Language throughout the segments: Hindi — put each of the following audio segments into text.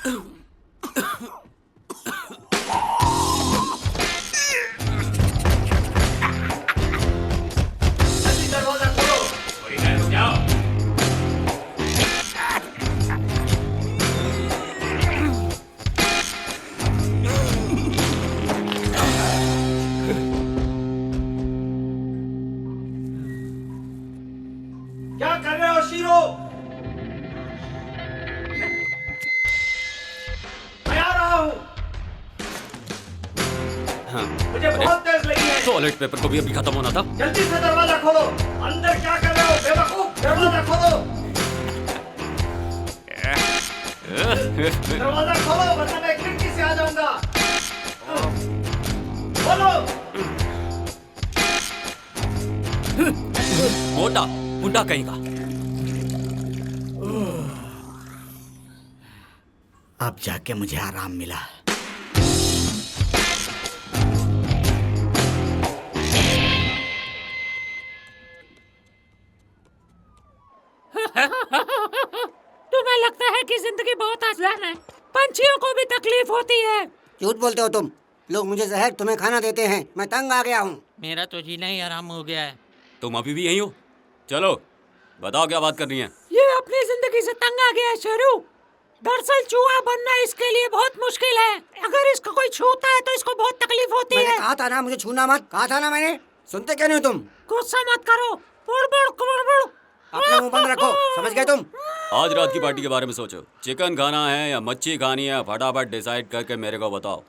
जल्दी दरवाजा खोलो। कोई है तो जाओ। क्या कर रहे हो शीरो? मैं आ रहा हूँ। हाँ, मुझे बहुत तेज लगी है। टॉयलेट पेपर को भी अभी खत्म होना था। जल्दी से दरवाजा खोलो। अंदर क्या कर रहे हो बेवकूफ? दरवाजा खोलो। दरवाजा खोलो वरना मैं खिड़की से आ जाऊंगा। खोलो। मोटा मुंडा कहीं का। अब जाके मुझे आराम मिला। तुम्हें लगता है कि जिंदगी बहुत आसान है? पंछियों को भी तकलीफ होती है। झूठ बोलते हो तुम। लोग मुझे जहर तुम्हें खाना देते हैं। मैं तंग आ गया हूँ। मेरा तो जीना ही आराम हो गया है। तुम अभी भी यहीं हो? चलो बताओ क्या बात करनी है। ये अपनी जिंदगी से तंग आ गया है शेरू। दरअसल चूहा बनना इसके लिए बहुत मुश्किल है। अगर इसको कोई छूता है तो इसको बहुत तकलीफ होती मैंने है। कहा था ना मुझे छूना मत। कहा था ना मैंने। सुनते क्यों नहीं तुम? गुस्सा मत करो। बुड़बुड़ कुड़बुड़। अपना मुंह बंद रखो। समझ गए तुम? आज रात की पार्टी के बारे में सोचो। चिकन खाना है या मच्छी खानी है, फटाफट डिसाइड करके मेरे को बताओ।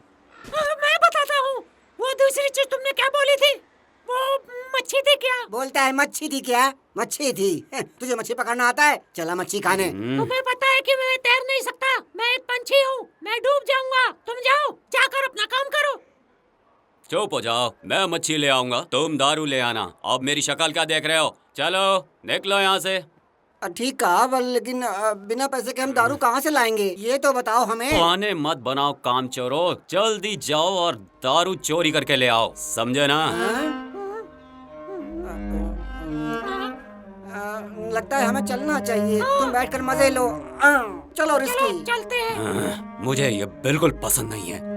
मैं बताता हूँ। वो दूसरी चीज तुमने क्या बोली थी? वो मच्छी थी क्या? बोलता है मच्छी थी क्या? मच्छी थी। तुझे मच्छी पकड़ना आता है? चला मच्छी खाने। तुम्हें पता है कि मैं तैर नहीं सकता। मैं एक पंछी हूँ। मैं डूब जाऊंगा। तुम जाओ, जाकर अपना काम करो। चुप हो जाओ, मैं मच्छी ले आऊंगा, तुम दारू ले आना। अब मेरी शक्ल क्या देख रहे हो? चलो निकलो यहाँ से। ठीक कहा, पर लेकिन बिना पैसे के हम दारू कहाँ से लाएंगे? ये तो बताओ हमें। बहाने मत बनाओ काम चोरो। जल्दी जाओ और दारू चोरी करके ले आओ, समझे ना? लगता है हमें चलना चाहिए। तुम बैठकर मजे लो। चलो रिस्की। चलते हैं। मुझे ये बिल्कुल पसंद नहीं है।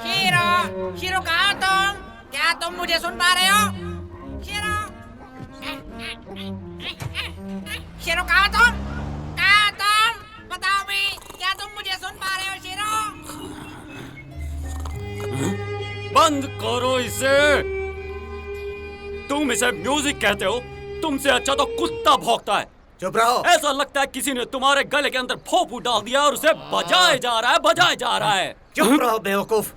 शीरो, शीरो कहाँ हो तुम? क्या तुम मुझे सुन पा रहे हो? शीरो, शीरो कहाँ हो तुम? कहाँ हो तुम? बताओ भी, क्या तुम मुझे सुन पा रहे हो शीरो? बंद करो इसे। तुम इसे म्यूजिक कहते हो? तुमसे अच्छा तो कुत्ता भौंकता है। चुप रहो। ऐसा लगता है किसी ने तुम्हारे गले के अंदर भोंपू डाल दिया और उसे बजाए जा रहा है, बजाए जा रहा है। चुप रहो बेवकूफ।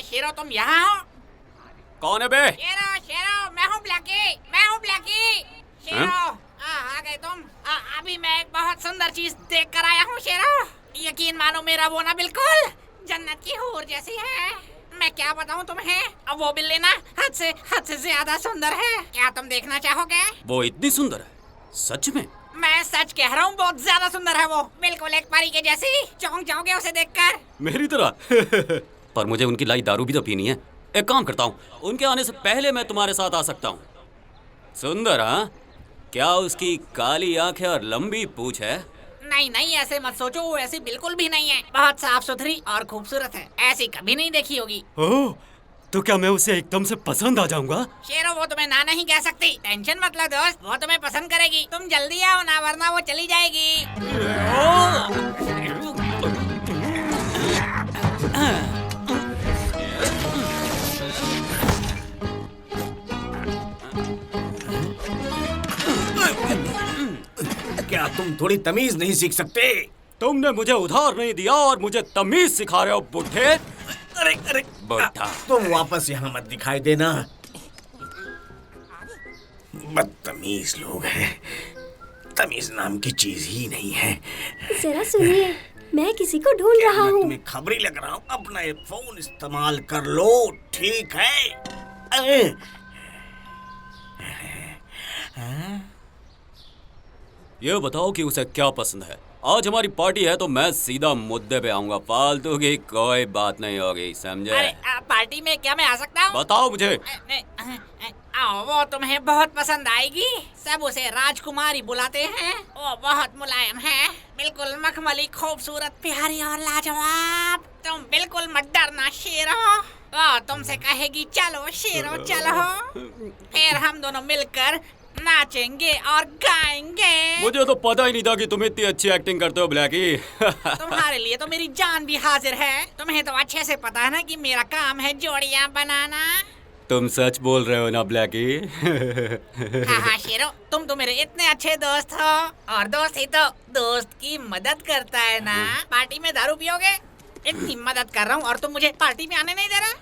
शीरो तुम यहाँ हो? कौन है बे? शीरो, शीरो, मैं हूँ ब्लैकी, मैं हूँ ब्लैकी। शीरो, आ गए तुम। अभी मैं एक बहुत सुंदर चीज देख कर आया हूँ शीरो। यकीन मानो मेरा वो ना बिल्कुल जन्नत की हूर जैसी है। मैं क्या बताऊं तुम्हें, अब वो बिल्ली ना हद से ज्यादा सुंदर है। क्या तुम देखना चाहोगे? वो इतनी सुंदर है? सच में? मैं सच कह रहा हूँ, बहुत ज्यादा सुंदर है वो, बिल्कुल एक परी के जैसी। चौंक जाओगे उसे देखकर। मेरी तरह? पर मुझे उनकी लाई दारू भी तो पीनी है। एक काम करता हूँ, उनके आने से पहले मैं तुम्हारे साथ आ सकता हूँ। सुंदर? हाँ, क्या उसकी काली आंखें और लंबी पूंछ है? नहीं नहीं, ऐसे मत सोचो, वो ऐसी बिल्कुल भी नहीं है। बहुत साफ सुथरी और खूबसूरत है, ऐसी कभी नहीं देखी होगी। ओह, तो क्या मैं उसे एकदम से पसंद आ जाऊंगा? शेरो, वो तुम्हें ना नहीं कह सकती। टेंशन मत लो दोस्त, वो तुम्हें पसंद करेगी। तुम जल्दी आओ ना, वरना वो चली जाएगी। क्या तुम थोड़ी तमीज नहीं सीख सकते? तुमने मुझे उधार नहीं दिया और मुझे तमीज सिखा रहे हो बुढ़े। अरे बुढ़ा। तुम वापस यहाँ मत दिखाई देना। बदतमीज लोग हैं, तमीज नाम की चीज ही नहीं है। जरा सुनिए, मैं किसी को ढूंढ रहा मैं हूँ। तुम्हें खबरी लग रहा हूँ? अपना ये फोन इस्तेमाल कर लो, ठीक है? अरे ये बताओ कि उसे क्या पसंद है। आज हमारी पार्टी है तो मैं सीधा मुद्दे पे आऊंगा, फालतू की कोई बात नहीं होगी, समझे? अरे पार्टी में क्या मैं आ सकता हूँ? बताओ मुझे। आओ, वो तुम्हें बहुत पसंद आएगी। सब उसे राजकुमारी बुलाते हैं। वो बहुत मुलायम है, बिल्कुल मखमली, खूबसूरत, प्यारी और लाजवाब। तुम बिल्कुल मत डरना शेरो। वो तुमसे कहेगी चलो शेरो चलो, फिर हम दोनों मिलकर नाचेंगे और गाएंगे। मुझे तो पता ही नहीं था कि तुम इतनी अच्छी एक्टिंग करते हो ब्लैकी। तुम्हारे लिए तो मेरी जान भी हाजिर है। तुम्हें तो अच्छे से पता है ना कि मेरा काम है जोड़ियां बनाना। तुम सच बोल रहे हो ना ब्लैकी? हाँ हाँ शेरो, तुम तो मेरे इतने अच्छे दोस्त हो, और दोस्त ही तो दोस्त की मदद करता है ना। पार्टी में दारू पियोगे? इतनी मदद कर रहा हूँ और तुम मुझे पार्टी में आने नहीं दे रहा?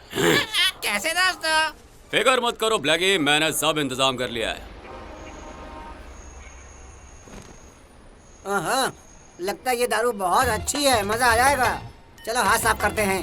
कैसे दोस्त? फिकर मत करो ब्लैकी, मैंने सब इंतजाम कर लिया है। हाँ, लगता है ये दारू बहुत अच्छी है, मजा आ जाएगा। चलो हाथ साफ करते हैं।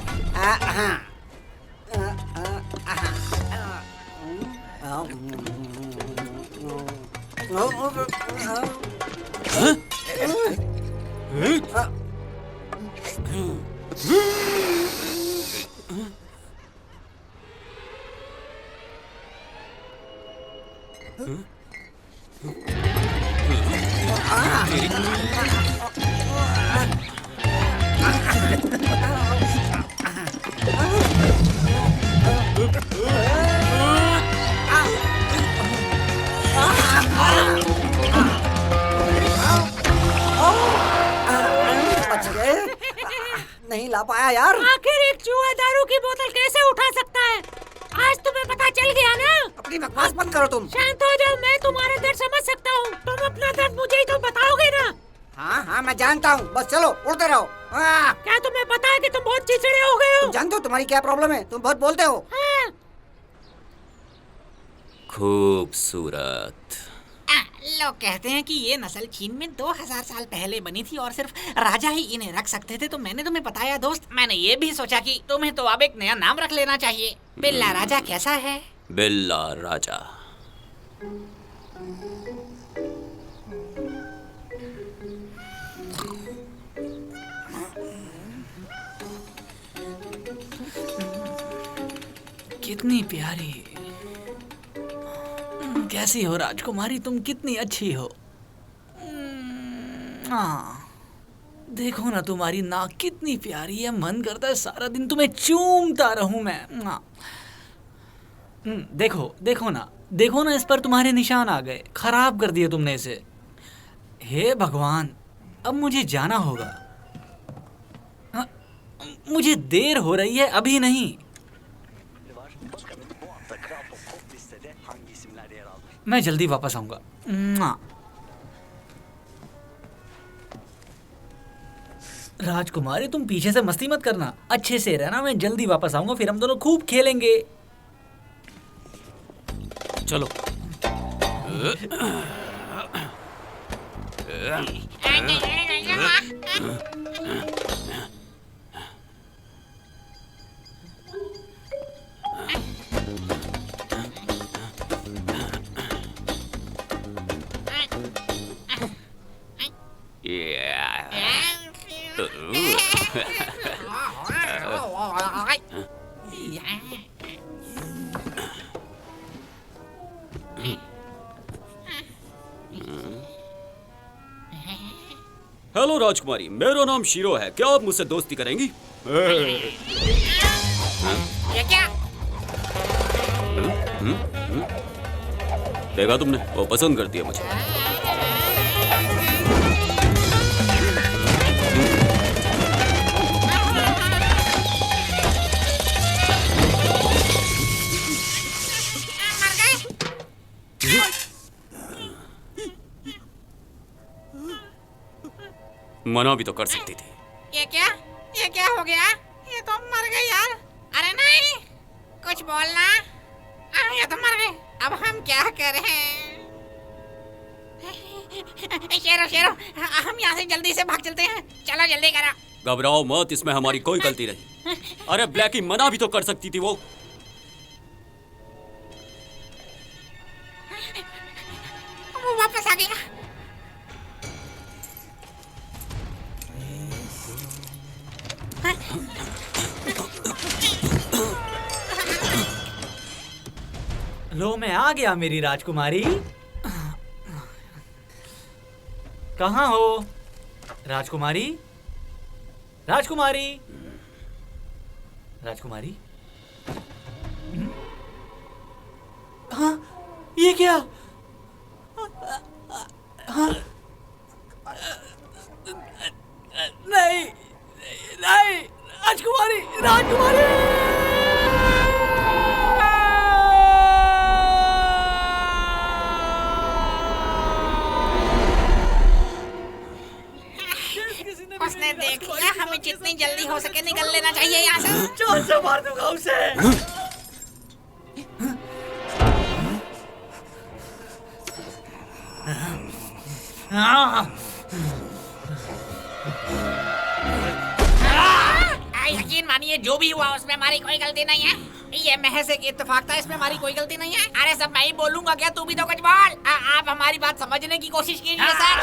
बच गए। नहीं ला पाया यार। आखिर एक चूहा दारू की बोतल कैसे उठा सकता है? आज तुम्हें पता चल गया ना? अपनी बकवास बंद करो तुम। शांत हो जाओ, मैं तुम्हारा दर्द समझ सकता हूँ। तुम अपना दर्द मुझे ही तो बताओगे ना? हाँ हाँ मैं जानता हूँ, बस चलो उड़ते रहो। क्या तुम्हें पता है कि तुम बहुत चिड़चिड़े हो गए हो? तुम जानते हो तुम्हारी क्या प्रॉब्लम है? तुम बहुत बोलते हो। हाँ। खूबसूरत। लोग कहते हैं कि ये नस्ल चीन में 2000 साल पहले बनी थी और सिर्फ राजा ही इन्हें रख सकते थे। तो मैंने तुम्हें बताया दोस्त, मैंने ये भी सोचा कि तुम्हें तो अब एक नया नाम रख लेना चाहिए। बिल्ला राजा कैसा है? बिल्ला राजा। कितनी प्यारी, कैसी हो राजकुमारी, तुम कितनी अच्छी हो। हाँ, देखो ना तुम्हारी नाक कितनी प्यारी है, मन करता है सारा दिन तुम्हें चूमता रहूं मैं। हाँ। देखो देखो ना, देखो ना, इस पर तुम्हारे निशान आ गए, खराब कर दिए तुमने इसे। हे भगवान, अब मुझे जाना होगा। हाँ, मुझे देर हो रही है, अभी नहीं। मैं जल्दी वापस आऊंगा। राजकुमारी, तुम पीछे से मस्ती मत करना, अच्छे से रहना। मैं जल्दी वापस आऊंगा, फिर हम दोनों खूब खेलेंगे। चलो। हेलो राजकुमारी, मेरा नाम शीरो है। क्या आप मुझसे दोस्ती करेंगी? ये क्या? देखा तुमने, वो पसंद करती है मुझे। मर गए? मना भी तो कर सकती थी। ये क्या? ये क्या हो गया? ये तो मर गए यार। अरे नहीं, कुछ बोलना। ये तो मर गए। अब हम क्या करें? शेरो शेरो, हम यहाँ से जल्दी से भाग चलते हैं। चलो जल्दी करो। घबराओ मत, इसमें हमारी कोई गलती नहीं। अरे ब्लैकी, मना भी तो कर सकती थी वो। वो वापस आ गया। लो, मैं आ गया मेरी राजकुमारी। कहाँ हो राजकुमारी? राजकुमारी, राजकुमारी। हाँ, ये क्या? हाँ, नहीं नहीं, राजकुमारी, राजकुमारी। उसने देख लिया। हमें जितनी जल्दी हो सके निकल लेना चाहिए यहाँ से। जोर से मार दूंगा उसे। यकीन मानिए, जो भी हुआ उसमें हमारी कोई गलती नहीं है। ये महज एक इत्तेफाक था, इसमें हमारी कोई गलती नहीं है। अरे सब मैं ही बोलूंगा क्या? तू भी तो कुछ बोल। आप हमारी बात समझने की कोशिश कीजिए सर।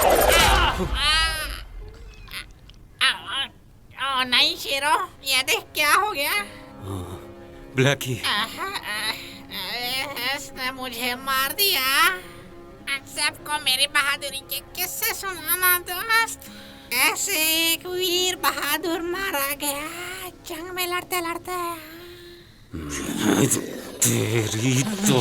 नहीं शेरो, ये देख क्या हो गया। ब्लैकी, इसने मुझे मार दिया। सबको मेरी बहादुरी के किस्से सुनाना दोस्त। ऐसे एक वीर बहादुर मारा गया जंग में लड़ते लड़ते। तेरी तो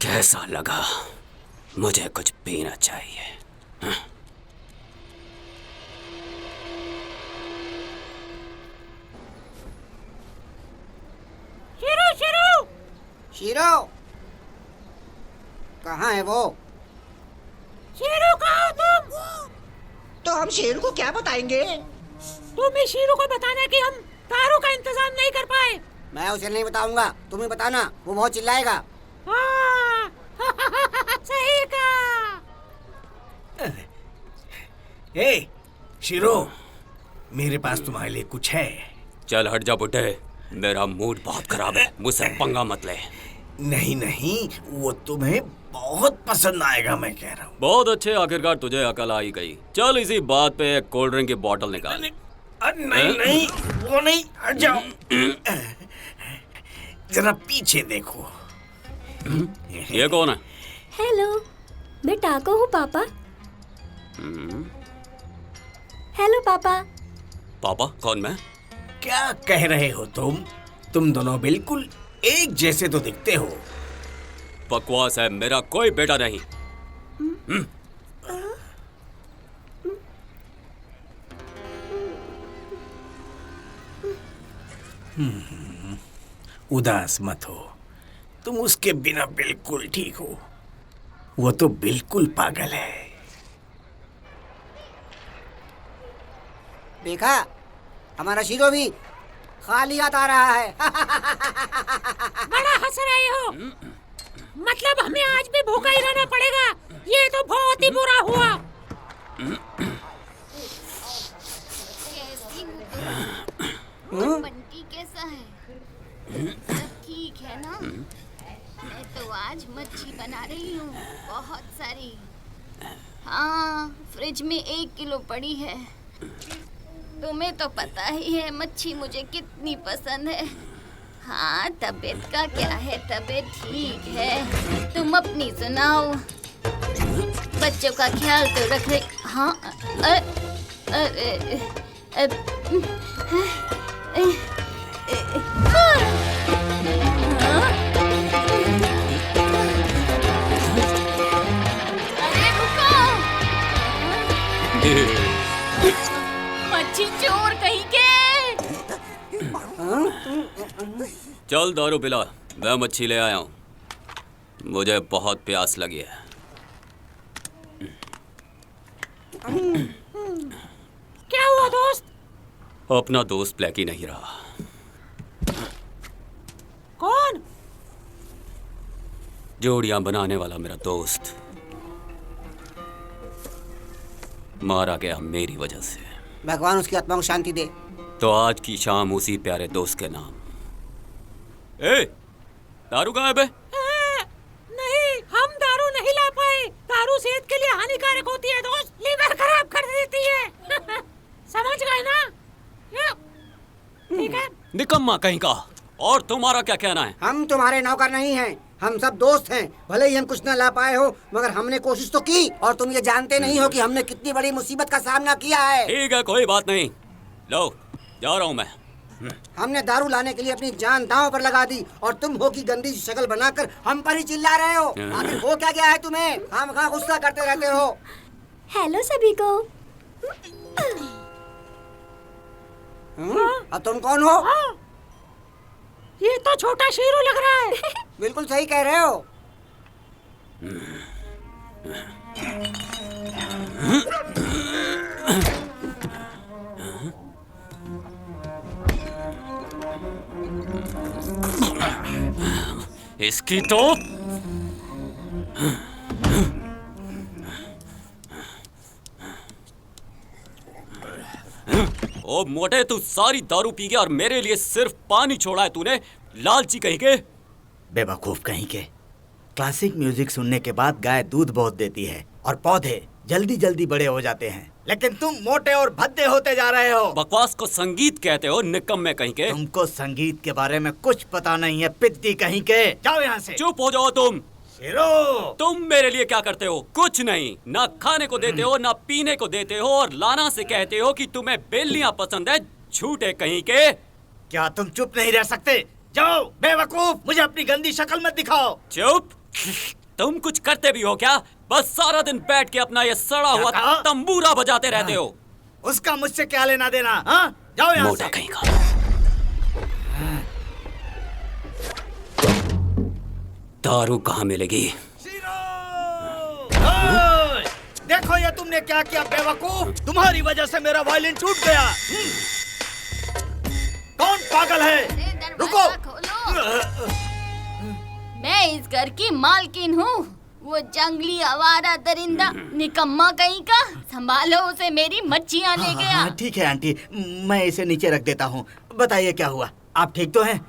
कैसा लगा? मुझे कुछ पीना चाहिए। हाँ? शेरो शेरो, शीरो, कहाँ है वो? शेरो कहाँ हो तुम? तो हम शेरू को क्या बताएंगे? तुम्हें शेरो को बताना कि हम तारों का इंतजाम नहीं कर पाए। मैं उसे नहीं बताऊंगा, तुम ही बताना, वो बहुत चिल्लाएगा। हाँ, सही कहा। ए, शीरो, मेरे पास तुम्हारे लिए कुछ है। चल हट जा बुड्ढे, मेरा मूड बहुत खराब है, मुझसे पंगा मत ले। नहीं नहीं, वो तुम्हें बहुत पसंद आएगा, मैं कह रहा हूँ। बहुत अच्छे, आखिरकार तुझे अकल आ ही गई। चल इसी बात पे एक कोल्ड ड्रिंक की बोतल निकाल। नहीं नहीं, वो नहीं, हट जाओ। जरा पीछे देखो। ये कौन है? हेलो, मैं टाको हूँ पापा। हेलो पापा। पापा? कौन मैं? क्या कह रहे हो तुम दोनों बिल्कुल एक जैसे तो दिखते हो। बकवास है, मेरा कोई बेटा नहीं। उदास मत हो, तुम उसके बिना बिल्कुल ठीक हो। वो तो बिल्कुल पागल है। देखा, हमारा शीरो भी खाली हाथ आ रहा है। बड़ा हंस रहे हो, मतलब हमें आज भी भूखा ही रहना पड़ेगा। ये तो बहुत ही बुरा हुआ। बंटी कैसा है? सब ठीक है ना? मैं तो आज मच्छी बना रही हूँ, बहुत सारी। हाँ, फ्रिज में 1 किलो पड़ी है। तुम्हें तो पता ही है मच्छी मुझे कितनी पसंद है। हाँ, तबीयत का क्या है? तबीयत ठीक है। तुम अपनी सुनाओ। बच्चों का ख्याल तो रख रहे। हाँ, अरे रुको, मच्छी चोर कहीं के। चल दारू पिला, मैं मच्छी ले आया हूँ। मुझे बहुत प्यास लगी है। क्या हुआ दोस्त? अपना दोस्त ब्लैकी नहीं रहा। कौन? जोड़ियां बनाने वाला मेरा दोस्त मारा गया मेरी वजह से। भगवान उसकी आत्मा को शांति दे। तो आज की शाम उसी प्यारे दोस्त के नाम। ए, दारू कहाँ है बे? नहीं, हम दारू नहीं ला पाए। दारू सेहत के लिए हानिकारक होती है दोस्त, लीवर खराब कर देती है। समझ गए ना? ठीक है। निकम्मा कहीं का। और तुम्हारा क्या कहना है? हम तुम्हारे नौकर नहीं हैं, हम सब दोस्त हैं। भले ही हम कुछ न ला पाए हो, मगर हमने कोशिश तो की। और तुम ये जानते नहीं हो कि हमने कितनी बड़ी मुसीबत का सामना किया है। ठीक है, कोई बात नहीं। लो, जा रहा हूँ मैं। हमने दारू लाने के लिए अपनी जान दांव पर लगा दी, और तुम हो की गंदी सी शक्ल बनाकर हम पर ही चिल्ला रहे हो। आखिर हो क्या गया है तुम्हें? खामखा गुस्सा करते रहते हो। हेलो सभी को। और तुम कौन हो? ये तो छोटा शेरू लग रहा है। बिल्कुल सही कह रहे हो। इसकी तो ओ मोटे, तू सारी दारू पी गया और मेरे लिए सिर्फ पानी छोड़ा है तूने। लालची कहीं के। बेवकूफ कहीं के। क्लासिक म्यूजिक सुनने के बाद गाय दूध बहुत देती है और पौधे जल्दी जल्दी बड़े हो जाते हैं, लेकिन तुम मोटे और भद्दे होते जा रहे हो। बकवास को संगीत कहते हो, निकम्मे कहीं के। तुमको संगीत के बारे में कुछ पता नहीं है, पिद्दी कहीं के। जाओ यहाँ से। चुप हो जाओ तुम। शेरो, तुम मेरे लिए क्या करते हो? कुछ नहीं। ना खाने को देते हो, ना पीने को देते हो, और लाना से कहते हो कि तुम्हें बेलियां पसंद है। झूठे कहीं के। क्या तुम चुप नहीं रह सकते? जाओ बेवकूफ, मुझे अपनी गंदी शक्ल मत दिखाओ। चुप। तुम कुछ करते भी हो क्या? बस सारा दिन बैठ के अपना ये सड़ा हुआ तंबूरा बजाते रहते हो। उसका मुझसे क्या लेना देना? हाँ, जाओ यहाँ मोटा से। कहीं का। दारू कहाँ मिलेगी? देखो ये तुमने क्या किया बेवकूफ। तुम्हारी वजह से मेरा वायलिन टूट गया। कौन पागल है? रुको। खोलो। मैं इस घर की मालकिन हूँ। वो जंगली आवारा दरिंदा निकम्मा कहीं का, संभालो उसे, मेरी मच्छियाँ ले गया। हाँ, ठीक है आंटी, मैं इसे नीचे रख देता हूँ। बताइए क्या हुआ? आप ठीक तो हैं?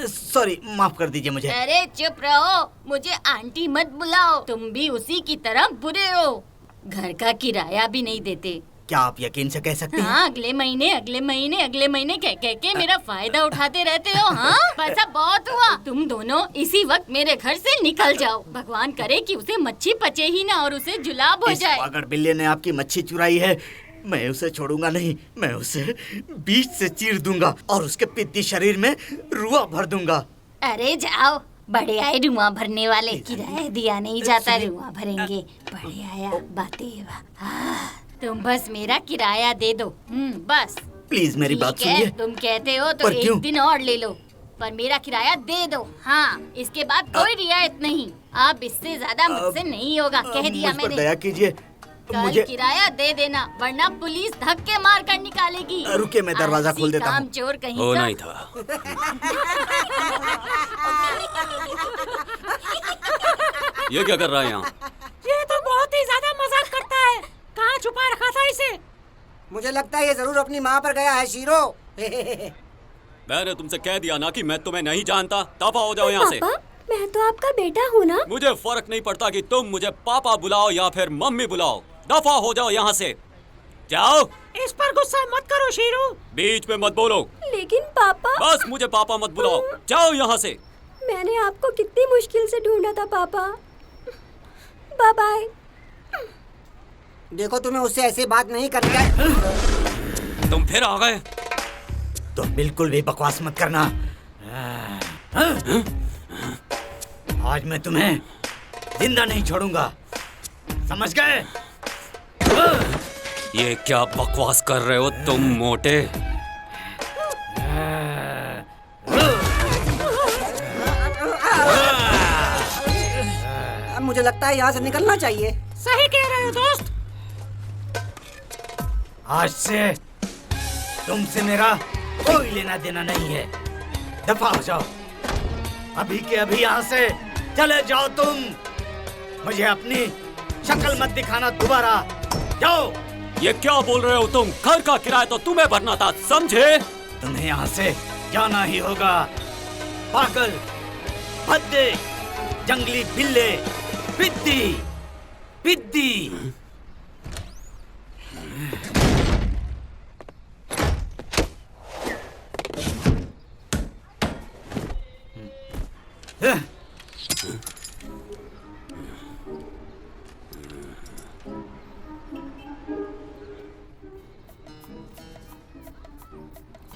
सॉरी, माफ कर दीजिए मुझे। अरे चुप रहो, मुझे आंटी मत बुलाओ। तुम भी उसी की तरह बुरे हो। घर का किराया भी नहीं देते। क्या आप यकीन से कह सकती हैं? हाँ, अगले महीने कह के मेरा फायदा उठाते रहते हो। हाँ, पैसा बहुत हुआ। तुम दोनों इसी वक्त मेरे घर से निकल जाओ। भगवान करे कि उसे मच्छी पचे ही ना और उसे जुलाब हो जाए। इस पागल बिल्ली ने आपकी मच्छी चुराई है। मैं उसे छोड़ूंगा नहीं। मैं उसे बीच से चीर दूंगा और उसके पिद्दी शरीर में रुआ भर दूंगा। अरे जाओ, बड़े आए रुआ भरने वाले। किराया दिया नहीं जाता, रुआ भरेंगे। बड़े आया बातें। तुम बस मेरा किराया दे दो। बस प्लीज मेरी बात ठीक है, सुनिए। तुम कहते हो तो पर क्यों? एक दिन और ले लो। पर मेरा किराया दे दो। हाँ, इसके बाद कोई रियायत नहीं। अब इससे ज्यादा मुझसे नहीं होगा, कह दिया मुझ पर मैंने। दया कीजिए, कल किराया दे देना, वरना पुलिस धक्के मार कर निकालेगी। रुकिए, मैं दरवाजा खोल देता हूँ। काम चोर कहीं होना का। ही था। ये क्या कर रहा है यहाँ? ये तो बहुत ही ज्यादा मजाक करता है। कहाँ छुपा रखा था इसे? मुझे लगता है ये जरूर अपनी माँ पर गया है शीरो। मैंने तुमसे कह दिया ना कि मैं तुम्हें नहीं जानता। दफा हो जाओ यहाँ से। पापा, मैं तो आपका बेटा हूँ ना। मुझे फर्क नहीं पड़ता कि तुम मुझे पापा बुलाओ या फिर मम्मी बुलाओ। दफा हो जाओ यहाँ से। जाओ। इस पर गुस्सा मत करो शीरू। बीच में मत बोलो। लेकिन पापा, बस मुझे पापा मत बुलाओ। जाओ यहाँ से। मैंने आपको कितनी मुश्किल से ढूंढा था पापा। Bye bye. देखो, तुम्हें उससे ऐसे बात नहीं करनी है। तुम फिर आ गए। तो बिल्कुल भी बकवास मत करना। आज मैं तुम्हें जिंदा नहीं छोड़ूंगा, समझ गए? ये क्या बकवास कर रहे हो तुम मोटे? अब मुझे लगता है यहाँ से निकलना चाहिए। सही कह रहे हो दोस्त। आज से तुमसे मेरा कोई लेना देना नहीं है। दफा हो जाओ, अभी के अभी यहाँ से चले जाओ तुम। मुझे अपनी शक्ल मत दिखाना दोबारा। जाओ। ये क्या बोल रहे हो तुम? घर का किराया तो तुम्हें भरना था, समझे? तुम्हें यहाँ से जाना ही होगा। पागल, भद्दे, जंगली बिल्ले, पिद्दी, पिद्दी।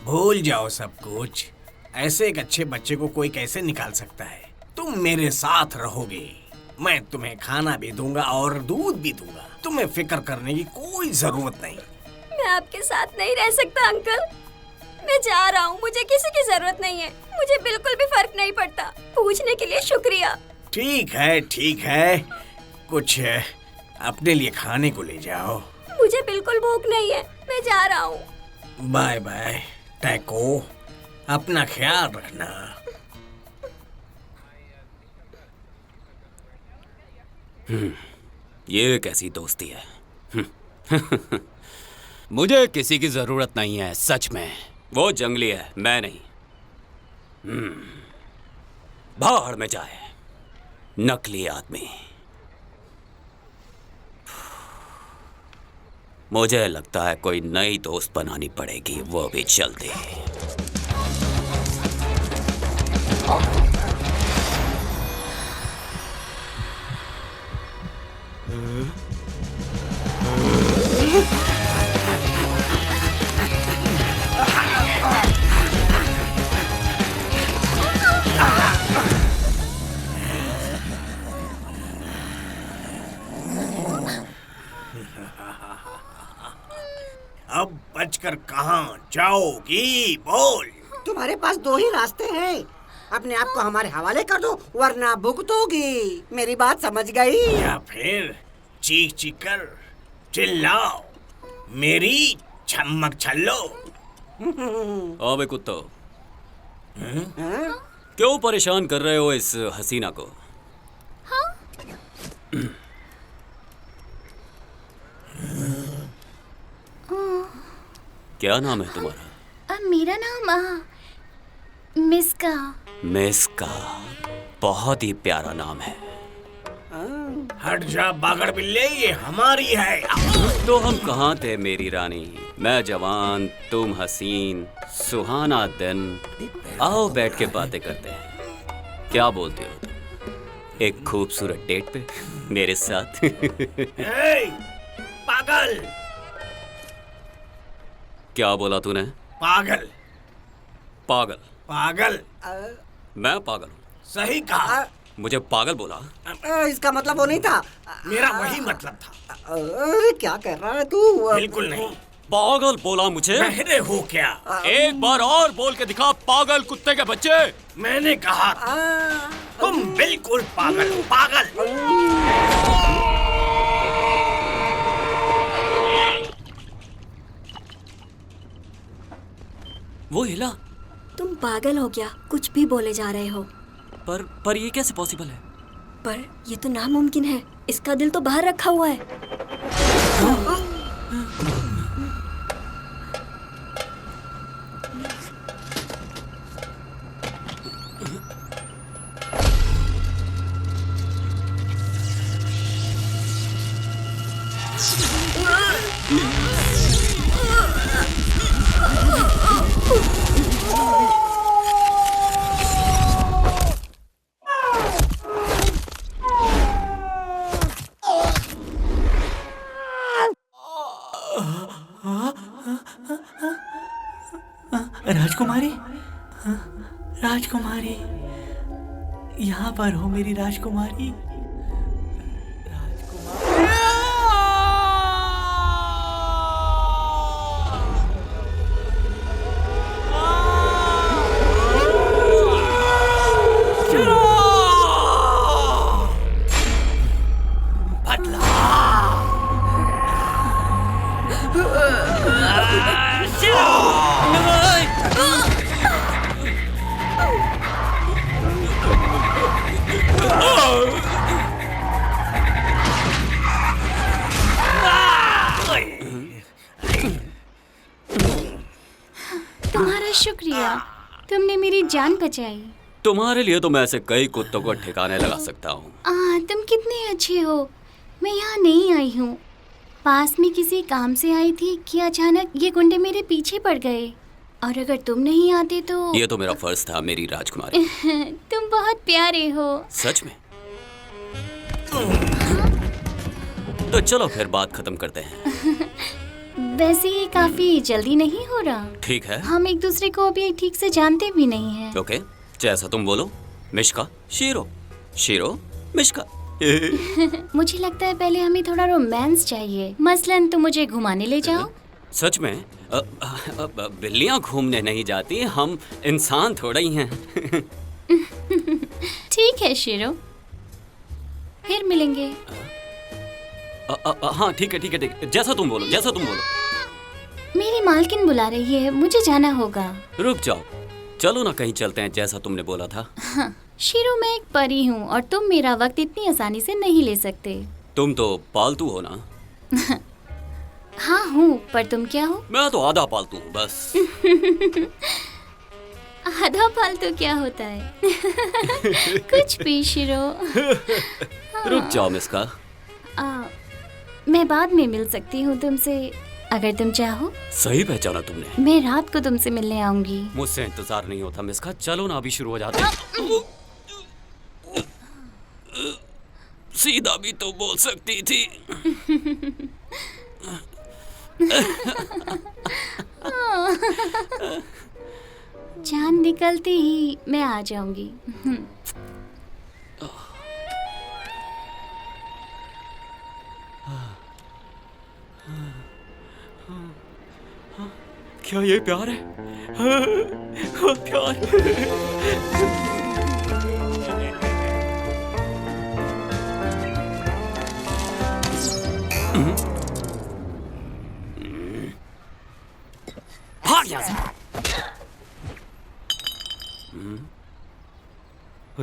भूल जाओ सब कुछ। ऐसे एक अच्छे बच्चे को कोई कैसे निकाल सकता है? तुम मेरे साथ रहोगे। मैं तुम्हें खाना भी दूंगा और दूध भी दूंगा। तुम्हें फिक्र करने की कोई जरूरत नहीं। मैं आपके साथ नहीं रह सकता अंकल। मैं जा रहा हूँ, मुझे किसी की जरूरत नहीं है। मुझे बिल्कुल भी फर्क नहीं पड़ता। पूछने के लिए शुक्रिया। ठीक है, ठीक है। कुछ अपने लिए खाने को ले जाओ। मुझे बिल्कुल भूख नहीं है। मैं जा रहा हूँ। बाय बाय टैको, अपना ख्याल रखना। ये कैसी दोस्ती है? मुझे किसी की जरूरत नहीं है, सच में। वो जंगली है, मैं नहीं। भाड़ में जाए नकली आदमी। मुझे लगता है कोई नई दोस्त बनानी पड़ेगी, वो भी जल्दी। अब बचकर कहाँ जाओगी? बोल। तुम्हारे पास दो ही रास्ते हैं। अपने आप को हमारे हवाले कर दो, वरना भुगतोगी। मेरी बात समझ गई? या फिर चीख चीख कर चिल्लाओ, मेरी छम्मक छल्लो। अबे कुत्तो, क्यों परेशान कर रहे हो इस हसीना को? क्या नाम है तुम्हारा? मेरा नाम मिस्का। मिस्का, बहुत ही प्यारा नाम है। हट जा बागड़ बिल्ले, ये हमारी है। तो हम कहाँ थे मेरी रानी? मैं जवान, तुम हसीन, सुहाना दिन। आओ बैठ के बातें करते हैं। क्या बोलते हो तुम? एक खूबसूरत डेट पे मेरे साथ? ए, पागल। क्या बोला तूने? पागल। पागल? पागल। मैं पागल हूँ? सही कहा। मुझे पागल बोला? इसका मतलब वो नहीं था। मेरा वही मतलब था। अरे क्या कर रहा है तू? बिल्कुल नहीं। पागल बोला मुझे? बहरे हो क्या? एक बार और बोल के दिखा, पागल कुत्ते के बच्चे। मैंने कहा तुम बिल्कुल पागल हो, पागल। वो हिला। तुम पागल हो क्या? कुछ भी बोले जा रहे हो। पर ये कैसे पॉसिबल है? पर ये तो नामुमकिन है। इसका दिल तो बाहर रखा हुआ है। राजकुमारी, राजकुमारी, यहाँ पर हो मेरी राजकुमारी। तुम्हारा शुक्रिया, तुमने मेरी जान बचाई। तुम्हारे लिए तो मैं ऐसे कई कुत्तों को ठिकाने लगा सकता हूँ। तुम कितने अच्छे हो। मैं यहाँ नहीं आई हूँ, पास में किसी काम से आई थी कि अचानक ये गुंडे मेरे पीछे पड़ गए। और अगर तुम नहीं आते तो ये तो मेरा फर्ज था मेरी राजकुमारी। तुम बहुत प्यारे हो। सच में? तो चलो फिर बात खत्म करते हैं। वैसे ये काफी जल्दी नहीं हो रहा। ठीक है। हम एक दूसरे को अभी ठीक से जानते भी नहीं हैं। ओके, जैसा तुम बोलो। Mishka, shero, shero, Mishka. मुझे लगता है पहले हमें थोड़ा रोमांस चाहिए। मसलन तुम मुझे घुमाने ले जाओ। सच में? बिल्लियाँ घूमने नहीं जाती, हम इंसान थोड़ा ही हैं। ठीक है शीरो, फिर मिलेंगे। हाँ ठीक है, ठीक है, ठीक है। जैसा तुम बोलो, जैसा तुम बोलो। मेरी मालकिन बुला रही है, मुझे जाना होगा। रुक जाओ, चलो ना कहीं चलते हैं जैसा तुमने बोला था। हाँ, शीरो मैं एक परी हूँ और तुम मेरा वक्त इतनी आसानी से नहीं ले सकते। तुम तो पालतू हो ना? हाँ हूँ, पर तुम क्या हो? मैं तो आधा पालतू हूँ बस। आधा पालतू क्या होता है? कुछ भी शीरो। रुक जाओ मिस्का। मैं बाद में मिल सकती हूँ तुमसे, अगर तुम चाहो। सही पहचाना तुमने। मैं रात को तुमसे मिलने आऊंगी। मुझसे इंतजार नहीं होता मिस्का, चलो ना अभी शुरू हो जाते हैं। सीधा भी तो बोल सकती थी। चांद निकलते ही मैं आ जाऊंगी। क्या ये प्यार है? प्यार। भाग यहाँ से।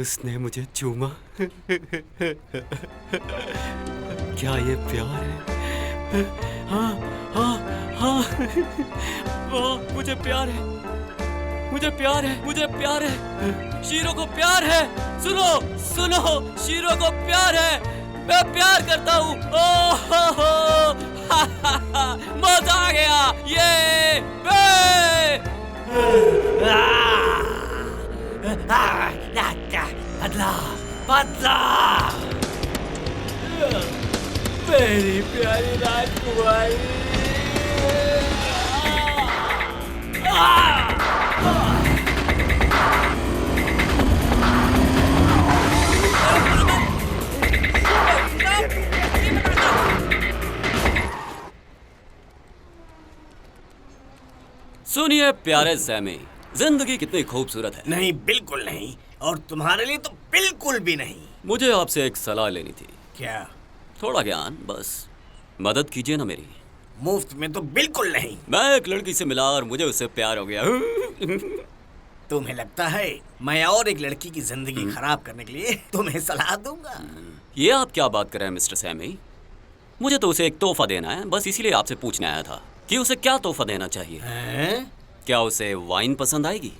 उसने मुझे चूमा। क्या ये प्यार है? हाँ हाँ हाँ, मुझे प्यार है, मुझे प्यार है, मुझे प्यार है। शीरो को प्यार है। सुनो सुनो, शीरो को प्यार है। मैं प्यार करता हूँ। मजा आ गया। ये बदला बदला, मेरी प्यारी राजकुमारी। सुनिए प्यारे सैमी, जिंदगी कितनी खूबसूरत है। नहीं, बिल्कुल नहीं, और तुम्हारे लिए तो बिल्कुल भी नहीं। मुझे आपसे एक सलाह लेनी थी। क्या? थोड़ा ज्ञान, बस मदद कीजिए ना मेरी। मुफ्त में तो बिल्कुल नहीं। मैं एक लड़की से मिला और मुझे उससे प्यार हो गया। तुम्हें लगता है मैं और एक लड़की की जिंदगी खराब करने के लिए तुम्हें सलाह दूंगा? ये आप क्या बात कर रहे हैं मिस्टर सैमी? मुझे तो उसे एक तोहफा देना है, बस इसीलिए आपसे पूछने आया था कि उसे क्या तोहफा देना चाहिए। हैं? क्या उसे वाइन पसंद आएगी?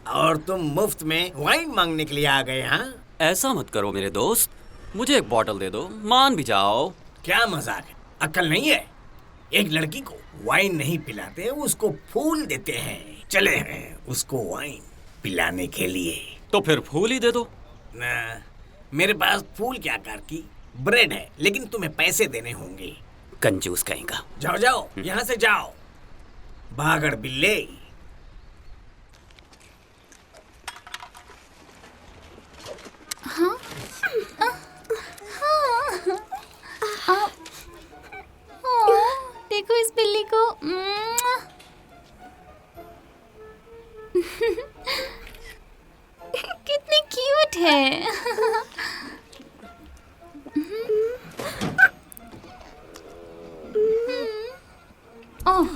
और तुम मुफ्त में वाइन मांगने के लिए आ गए? हाँ, ऐसा मत करो मेरे दोस्त, मुझे एक बॉटल दे दो, मान भी जाओ। क्या मजाक है? अक्ल नहीं है? एक लड़की को वाइन नहीं पिलाते, उसको फूल देते हैं। चले हैं उसको वाइन पिलाने के लिए। तो फिर फूल ही दे दो। ना, मेरे पास फूल के आकार की ब्रेड है, लेकिन तुम्हें पैसे देने होंगे। कंजूस कहेगा। जाओ जाओ, यहाँ से जाओ, भागड़ बिल्ले। देखो इस बिल्ली को। कितनी क्यूट है। ओह,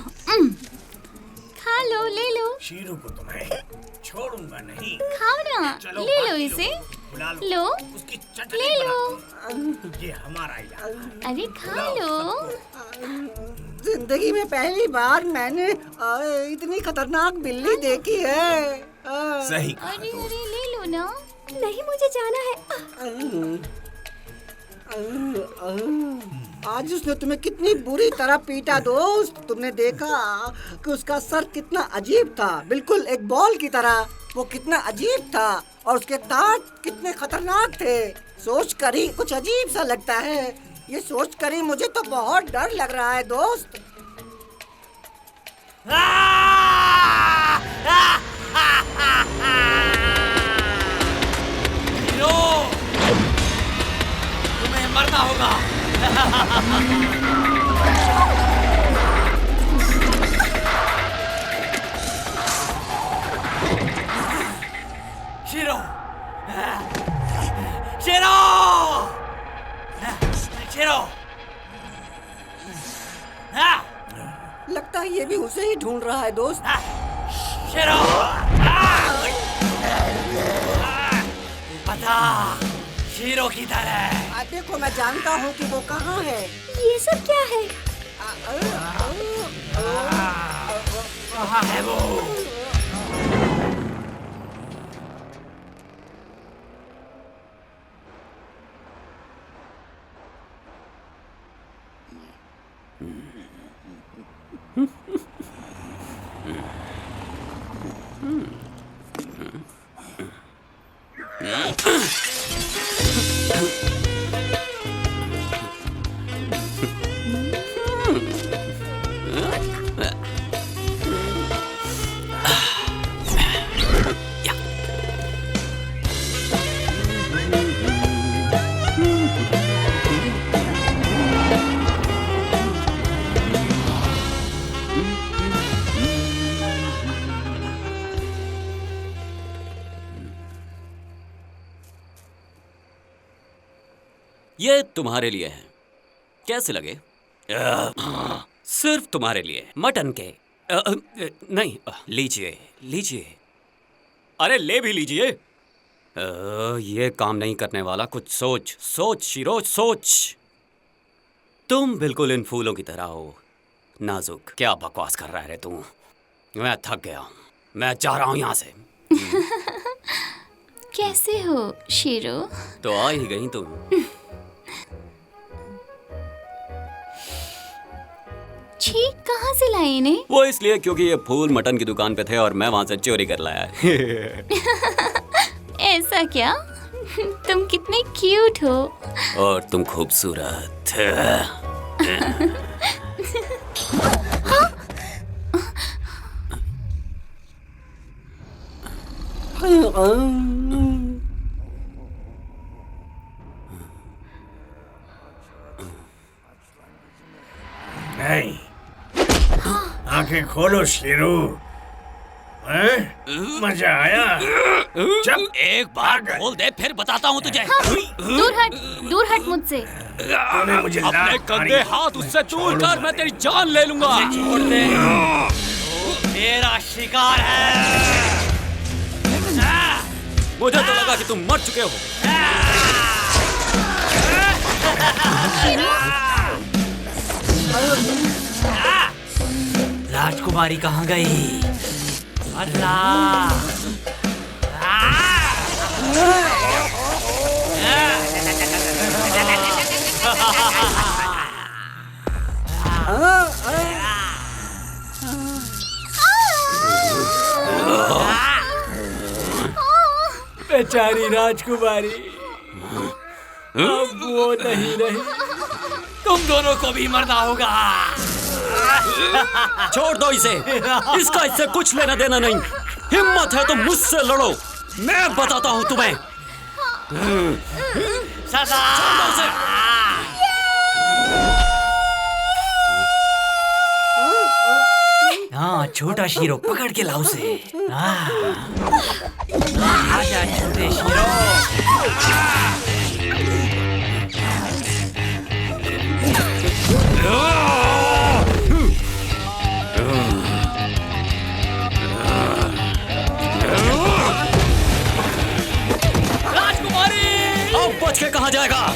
खा लो, ले लो। शीरू को तो मैं छोड़ूंगा नहीं। खाओ ना, चलो, ले लो बाकी इसे। बुला लो, उसकी चटनी ले लो। बनाते हैं। ये हमारा इलाका। अरे खा लो। जिंदगी में पहली बार मैंने इतनी खतरनाक बिल्ली देखी है। सही कहा अरे दोस्त। अरे ले लो ना। नहीं, मुझे जाना है। आज उसने तुम्हें कितनी बुरी तरह पीटा दोस्त। तुमने देखा कि उसका सर कितना अजीब था, बिल्कुल एक बॉल की तरह। वो कितना अजीब था और उसके दांत कितने खतरनाक थे। सोच कर ही कुछ अजीब सा लगता है। ये सोच कर ही मुझे तो बहुत डर लग रहा है दोस्त। तुम्हें मरना होगा। Shero, shero, shero. लगता है ये भी उसे ही ढूंढ रहा है दोस्त। शीरो, पता शीरो की तरह। देखो, मैं जानता हूँ कि वो कहाँ है। ये सब क्या है? कहाँ है वो? ये तुम्हारे लिए है, कैसे लगे? सिर्फ तुम्हारे लिए, मटन के। नहीं, लीजिए लीजिए। अरे ले भी लीजिए। ये काम नहीं करने वाला। कुछ सोच सोच शीरो, सोच। तुम बिल्कुल इन फूलों की तरह हो, नाजुक। क्या बकवास कर रहा है रे तू? मैं थक गया हूँ, मैं जा रहा हूँ यहाँ से। कैसे हो शीरो? तो आ ही गई तुम। छी, कहाँ से लाए इन्हें? वो इसलिए क्योंकि ये फूल मटन की दुकान पे थे और मैं वहां से चोरी कर लाया। ऐसा क्या? तुम कितने क्यूट हो। और तुम खूबसूरत। नहीं, आंखें खोलो शेरू। मजा आया। जब एक बार खोल दे फिर बताता हूँ तुझे। दूर हट मुझसे। तूने मुझे अपने गंदे हाथ उससे दूर कर, मैं तेरी जान ले लूंगा। छोड़ दे, मेरा शिकार है। मुझे तो लगा कि तुम मर चुके हो। राजकुमारी कहाँ गई? अल्लाह! बेचारी राजकुमारी, अब वो नहीं रही। तुम दोनों को भी मरना होगा। छोड़ दो इसे, इसका इससे कुछ लेना देना नहीं। हिम्मत है तो मुझसे लड़ो, मैं बताता हूँ तुम्हें। सदा! छोड़ दो उसे। हाँ, छोटा शीरो, पकड़ के लाओ उसे। आजा छोटे शीरो। राजकुमारी, अब बच के कहाँ जाएगा?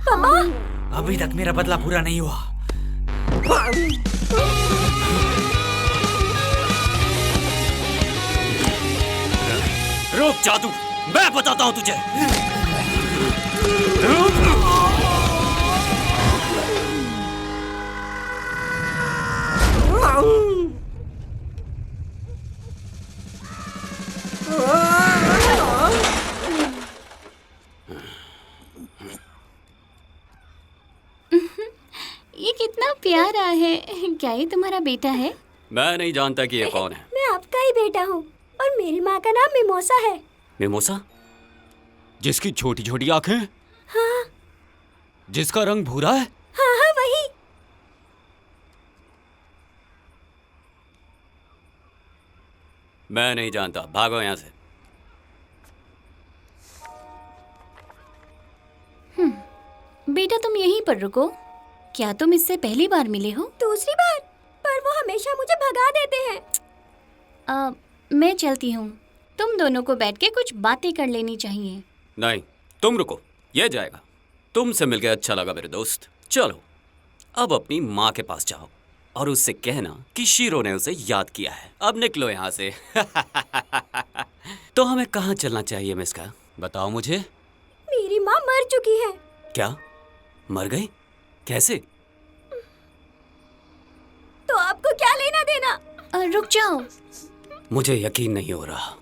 पापा, अभी तक मेरा बदला पूरा नहीं हुआ। रुक जादू, मैं बताता हूँ तुझे। ये कितना प्यारा है। क्या ये तुम्हारा बेटा है? मैं नहीं जानता कि ये कौन है। मैं आपका ही बेटा हूँ और मेरी माँ का नाम मिमोसा है। मिमोसा? जिसकी छोटी छोटी आंखें? हाँ जिसका रंग भूरा है? हाँ हाँ, वही। मैं नहीं जानता, भागो यहाँ से। बेटा तुम यहीं पर रुको। क्या तुम इससे पहली बार मिले हो? दूसरी बार, पर वो हमेशा मुझे भगा देते हैं। मैं चलती हूँ। तुम दोनों को बैठ के कुछ बातें कर लेनी चाहिए। नहीं, तुम रुको, ये जाएगा। तुमसे मिलकर अच्छा लगा मेरे दोस्त। चलो अब अपनी माँ के पास जाओ और उससे कहना कि शीरो ने उसे याद किया है। अब निकलो यहाँ से। तो हमें कहाँ चलना चाहिए मिस्का? बताओ मुझे। मेरी माँ मर चुकी है। क्या? मर गई? कैसे? तो आपको क्या लेना देना? रुक जाओ। मुझे यकीन नहीं हो रहा।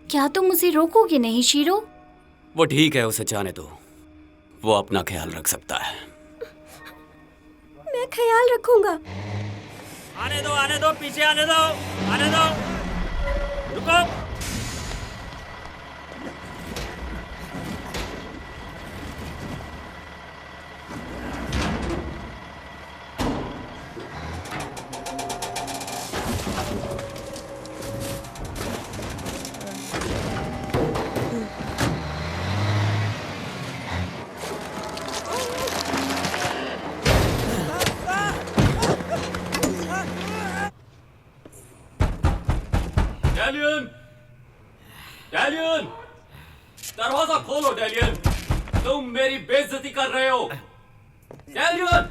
क्या तुम उसे रोकोगे नहीं शीरो? वो ठीक है, उसे जाने दो। वो अपना ख्याल रख सकता है। मैं ख्याल रखूंगा। आने दो, पीछे आने दो, आने दो। रुको। डैलियन! डैलियन! दरवाजा खोलो डैलियन! तुम मेरी बेइज्जती कर रहे हो। डैलियन!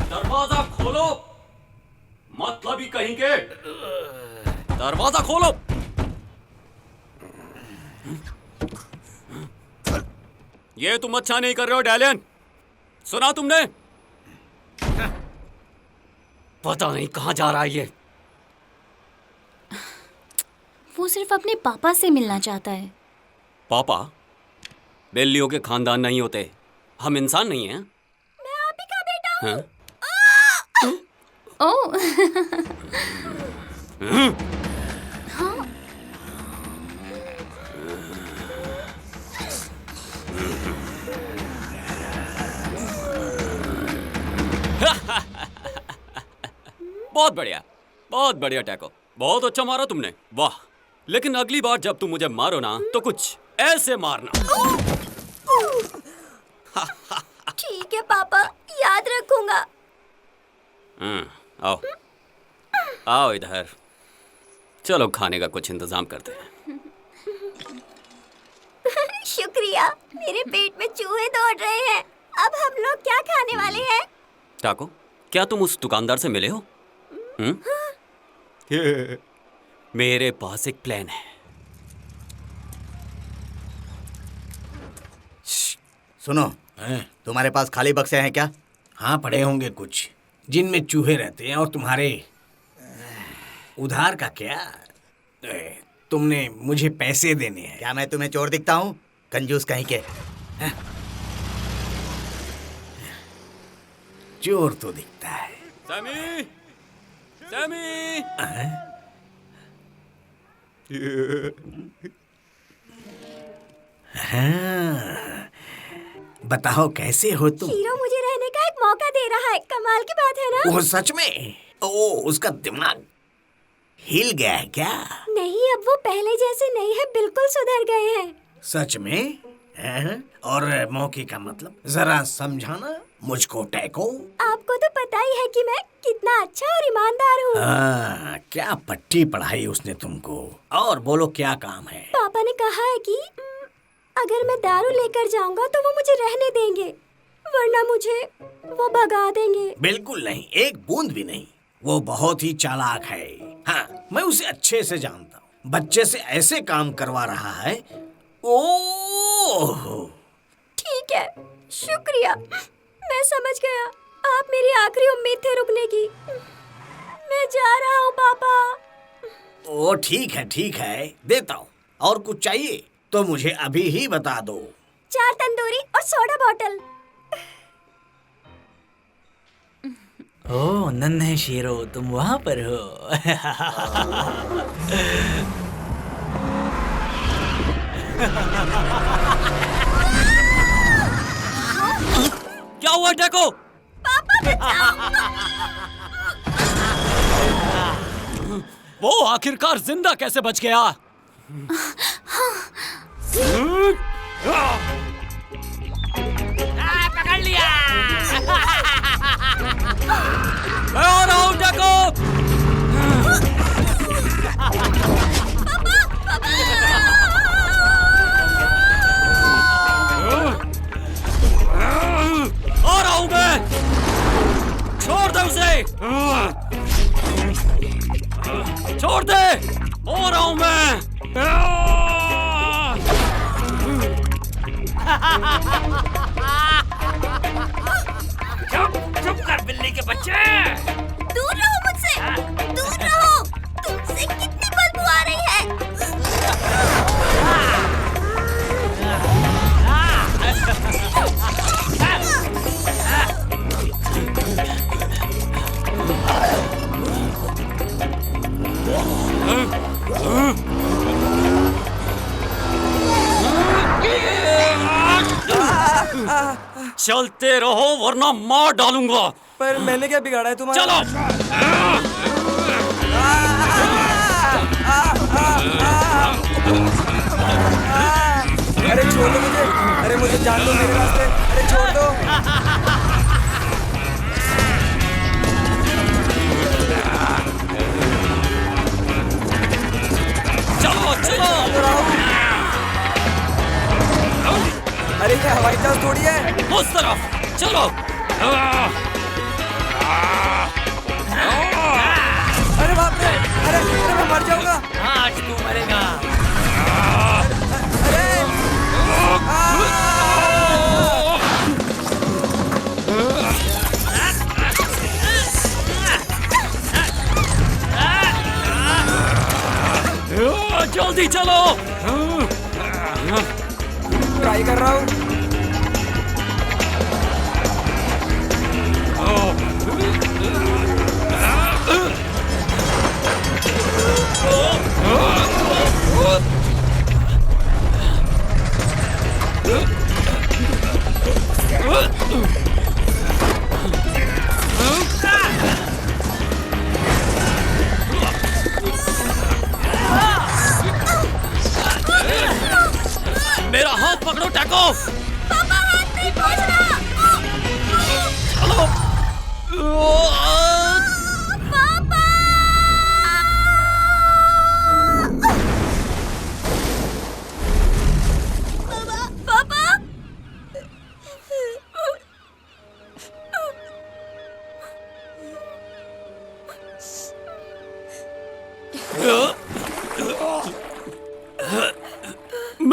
दरवाजा खोलो। मतलब ही कहीं के। दरवाजा खोलो। ये तुम अच्छा नहीं कर रहे हो डैलियन। सुना तुमने? पता नहीं कहां जा रहा है ये। वो सिर्फ अपने पापा से मिलना चाहता है। पापा? बिल्लियों के खानदान नहीं होते। हम इंसान नहीं हैं। मैं आप ही का बेटा हूँ। ओह। बहुत बढ़िया टैको, बहुत अच्छा मारा तुमने, वाह। लेकिन अगली बार जब तुम मुझे मारो ना तो कुछ ऐसे मारना। ठीक है पापा, याद रखूंगा। आओ आओ इधर, चलो खाने का कुछ इंतजाम करते हैं। शुक्रिया, मेरे पेट में चूहे दौड़ रहे हैं। अब हम लोग क्या खाने वाले हैं? टाको, क्या तुम उस दुकानदार से मिले हो? मेरे पास एक प्लान है। सुनो, तुम्हारे पास खाली बक्से हैं क्या? हाँ, पड़े होंगे कुछ, जिनमें चूहे रहते हैं। और तुम्हारे उधार का क्या? तुमने मुझे पैसे देने हैं। क्या मैं तुम्हें चोर दिखता हूँ? कंजूस कहीं के। चोर तो दिखता है। Sammy, Sammy. हाँ, बताओ कैसे हो तुम? हीरो मुझे रहने का एक मौका दे रहा है, कमाल की बात है ना? वो सच में? ओ, उसका दिमाग हिल गया है क्या? नहीं, अब वो पहले जैसे नहीं है, बिल्कुल सुधर गए हैं। सच में? और मौके का मतलब जरा समझाना मुझको टैको। आपको तो पता ही है कि मैं कितना अच्छा और ईमानदार हूँ। हाँ, क्या पट्टी पढ़ाई उसने तुमको। और बोलो क्या काम है? पापा ने कहा है कि अगर मैं दारू लेकर जाऊंगा तो वो मुझे रहने देंगे, वरना मुझे वो भगा देंगे। बिल्कुल नहीं, एक बूंद भी नहीं। वो बहुत ही चालाक है। हाँ, मैं उसे अच्छे से जानता हूँ। बच्चे से ऐसे काम करवा रहा है। ओह, ठीक है, शुक्रिया, मैं समझ गया। आप मेरी आखिरी उम्मीद थे रुकने की। मैं जा रहा हूँ पापा। ओ ठीक है, देता हूँ। और कुछ चाहिए तो मुझे अभी ही बता दो। 4 तंदूरी और सोडा बॉटल। ओह नन्हे शेरो, तुम वहाँ पर हो। क्या हुआ टैको? वो आखिरकार जिंदा कैसे बच गया? पकड़ लिया। मैं आ रहा हूँ टैको। आ रहा हूँ मैं। छोड़ दे उसे। छोड़ दे। आ रहा हूँ मैं। चुप कर बिल्ली के बच्चे। दूर रहो मुझसे, दूर रहो। तुमसे कितनी बदबू आ रही है। चलते रहो वरना मार डालूंगा। पर मैंने क्या बिगाड़ा है तुम्हारा? चलो। अरे छोड़ दो मुझे, अरे मुझे जान दो मेरे रास्ते, अरे छोड़ दो। चलो चलो। अरे क्या हवाई जहाज थोड़ी है। उस तरफ चलो। अरे बाप रे, अरे मैं मर जाऊंगा। आज तू मरेगा। अरे जल्दी चलो। ट्राई कर रहा हूँ।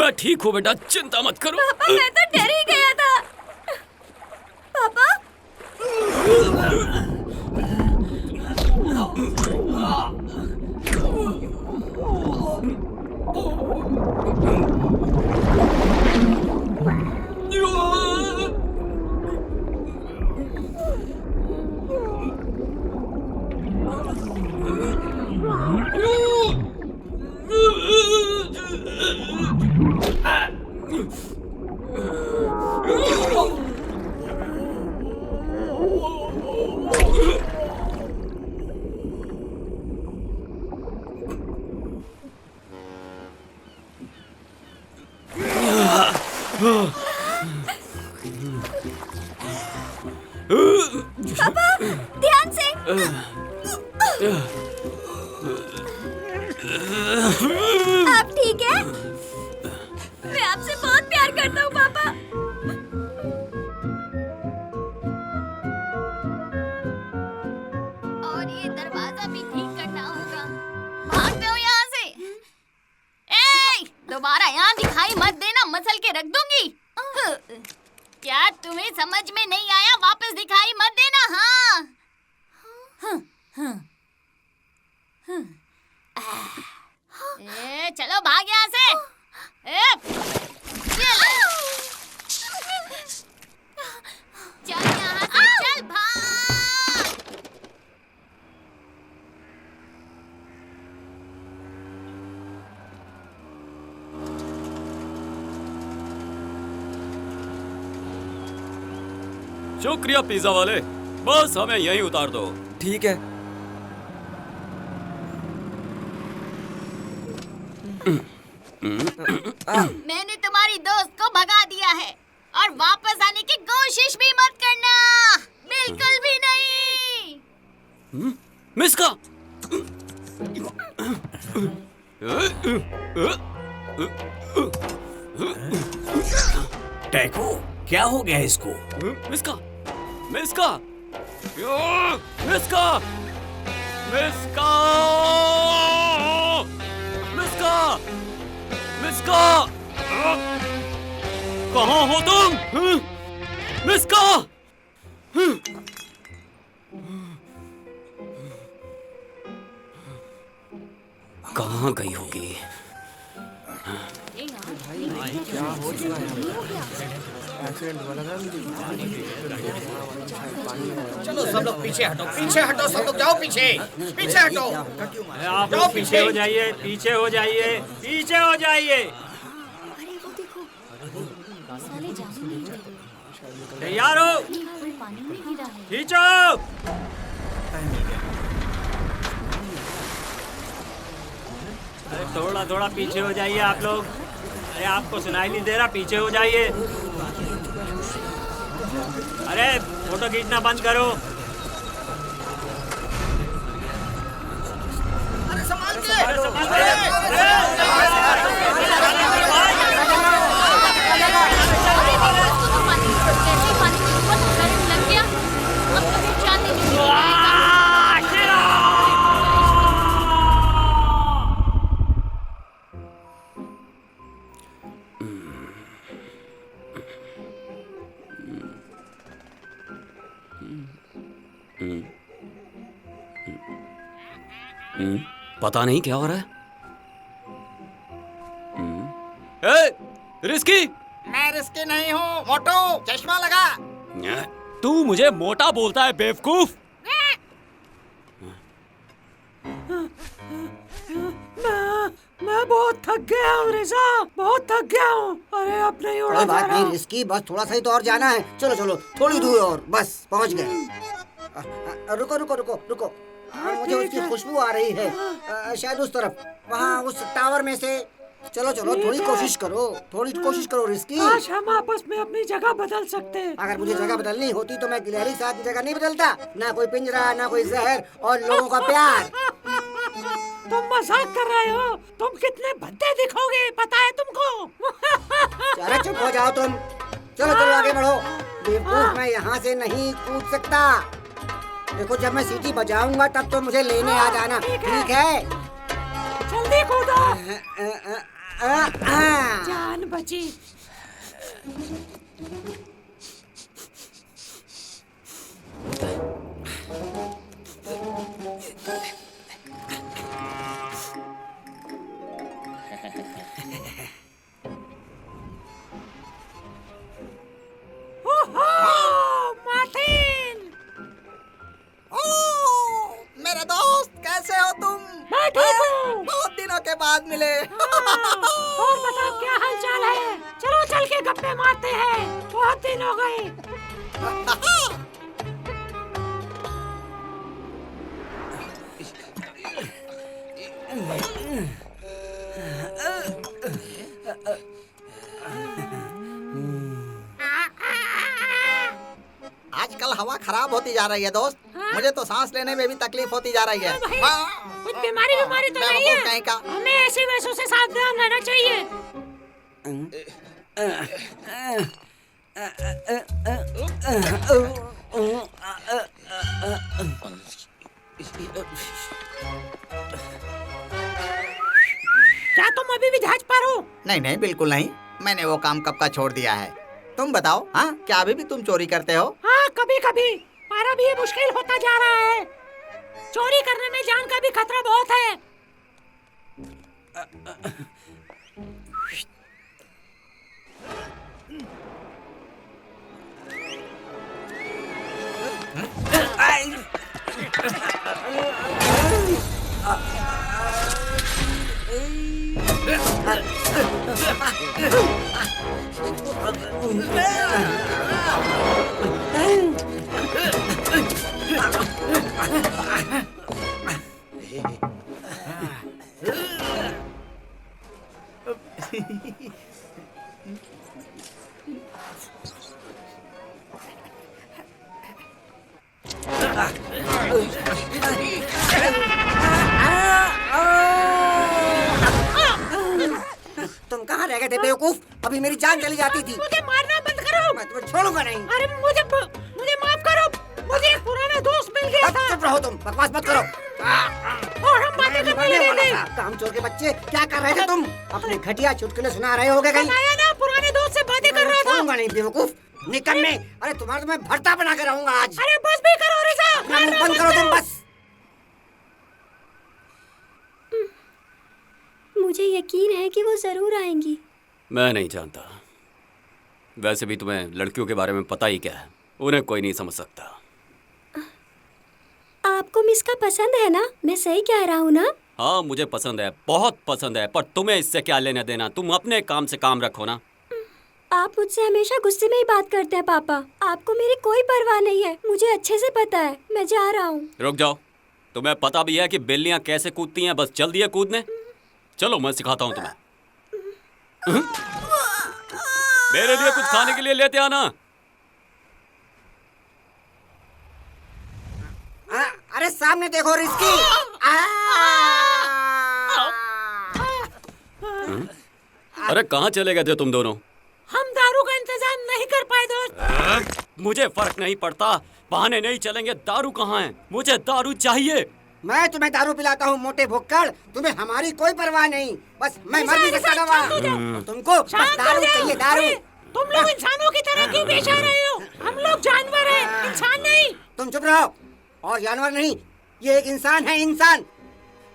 मैं ठीक हूँ बेटा, चिंता मत करो। पापा मैं तो डर ही गया था। पापा पापा ध्यान से। आप ठीक है? मैं आपसे बहुत प्यार करता हूँ पापा। और ये दरवाजा भी ठीक करना होगा। भागते हो यहाँ से। ए, दोबारा यहाँ दिखाई मत देना, मसल के रख दूंगी। क्या तुम्हें समझ में नहीं आया? वापस दिखाई मत देना। हाँ। चलो भाग यहाँ से। चल यहाँ से, चल भाग। शुक्रिया पिज्जा वाले, बस हमें यहीं उतार दो। ठीक है। मैंने तुम्हारी दोस्त को भगा दिया है और वापस आने की कोशिश भी मत करना, बिल्कुल भी नहीं। मिस्का, टैको, क्या हो गया इसको? मिस्का, मिस्का, मिस्का, मिस्का, मिस्का, मिस्का, कहाँ हो तुम? मिस्का, कहाँ गई होगी? चलो सब लोग पीछे हटो, पीछे हटो, सब लोग जाओ पीछे, पीछे हटो। आप लोग पीछे हो जाइए, पीछे हो जाइए, पीछे हो जाइए। अरे वो देखो, साले जाने नहीं दे रहे। तैयार हो? पानी में गिरा है। खींचो। अरे थोड़ा थोड़ा पीछे हो जाइए आप लोग। अरे आपको सुनाई नहीं दे रहा? पीछे हो जाइए। अरे फोटो खींचना बंद करो। अरे संभाल के। पता नहीं क्या हो रहा है। ए, रिस्की, मैं रिस्की नहीं हूँ मोटू, चश्मा लगा। तू मुझे मोटा बोलता है बेवकूफ। मैं बहुत थक गया हूँ रिजा, बहुत थक गया हूँ। अरे अब नहीं उड़ा जा बात रहा। नहीं रिस्की, बस थोड़ा सा ही तो और जाना है। चलो चलो, थोड़ी दूर और, बस पहुँच गए। रुको रुको रुको रुको, मुझे उसकी खुशबू आ रही है, शायद उस तरफ, वहाँ उस टावर में से। चलो चलो, थोड़ी कोशिश करो, थोड़ी कोशिश करो रिस्की। आज हम आपस में अपनी जगह बदल सकते हैं। अगर मुझे जगह बदलनी होती तो मैं गिलहरी के साथ जगह नहीं बदलता। ना कोई पिंजरा, ना कोई जहर, और लोगों का प्यार। तुम मजाक कर रहे हो? तुम कितने भद्दे दिखोगे, पता है तुमको? अरे चुप हो जाओ तुम। चलो चलो आगे बढ़ो। बेवकूफ, मैं यहाँ से नहीं कूद सकता। देखो, जब मैं सीटी बजाऊंगा तब तो मुझे लेने आ जाना, ठीक है? जल्दी कूदो। जान बची। मार्टिन! मेरा दोस्त, कैसे हो तुम? मैं ठीक हूँ। बहुत दिनों के बाद मिले। और बताओ क्या हाल चाल है? चलो चल के गप्पे मारते हैं, बहुत दिन हो गए। आजकल हवा खराब होती जा रही है दोस्त। मुझे तो सांस लेने में भी तकलीफ होती जा रही है। कुछ बीमारी तो नहीं है। कहीं का। हमें ऐसी वैसों से सावधान रहना चाहिए। क्या तुम अभी भी जहाज पर हो? नहीं नहीं, बिल्कुल नहीं। मैंने वो काम कब का छोड़ दिया है। तुम बताओ, हाँ, क्या अभी भी तुम चोरी करते हो? हाँ, कभी कभी। पर अभी ये मुश्किल होता जा रहा है। चोरी करने में जान का भी खतरा बहुत है। तुम कहाँ रह गए थे बेवकूफ? अभी मेरी जान चली जाती थी। मुझे मारना बंद करो। मैं तुम्हें छोड़ूंगा नहीं। अरे मुझे माफ करो। मुझे एक पुराना दोस्त मिल गया था। चुप रहो तुम, बकवास मत करो। और हम बातें करने लगे। काम चोर के बच्चे, क्या कर रहे थे तुम? अपने घटिया चुटकुले सुना रहे होगे कहीं? बताया ना, पुराने दोस्त से बातें कर रहा था। छोड़ूंगा नहीं बेवकूफ, निकम्मे। अरे तुम्हारा तो मैं भरता बना के रहूंगा आज। अरे बस भी करो रिजा। अपना मुंह बंद करो तुम बस। मुझे यकीन है कि वो जरूर आएंगी। मैं नहीं जानता। वैसे भी तुम्हें लड़कियों के बारे में पता ही क्या है। उन्हें कोई नहीं समझ सकता। आपको मिस्का पसंद है ना? मैं सही कह रहा हूँ ना? हाँ, मुझे पसंद है, बहुत पसंद है। पर तुम्हें इससे क्या लेना देना? तुम अपने काम से काम रखो ना। आप मुझसे हमेशा गुस्से में ही बात करते हैं पापा। आपको मेरी कोई परवाह नहीं है, मुझे अच्छे से पता है। मैं जा रहा हूँ। रुक जाओ। तुम्हें पता भी है कि बिल्लियाँ कैसे कूदती हैं? बस जल्दी है कूदने। चलो मैं सिखाता हूँ तुम्हें। मेरे लिए कुछ खाने के लिए लेते आना। अरे सामने देखो रिस्की। अरे कहाँ चले गए थे तुम दोनों? हम दारू का इंतजाम नहीं कर पाए दोस्त। मुझे फर्क नहीं पड़ता, बहाने नहीं चलेंगे। दारू कहाँ है? मुझे दारू चाहिए। मैं तुम्हें दारू पिलाता हूँ मोटे भुक्कड़। तुम्हें हमारी कोई परवाह नहीं। बस मैं मर भी सकता था। तुमको बस दारू चाहिए, दारू। तुम लोग इंसानों की तरह क्यों पेश आ रहे हो? हम लोग जानवर हैं, इंसान नहीं। तुम चुप रहो। और जानवर नहीं, ये एक इंसान है, इंसान।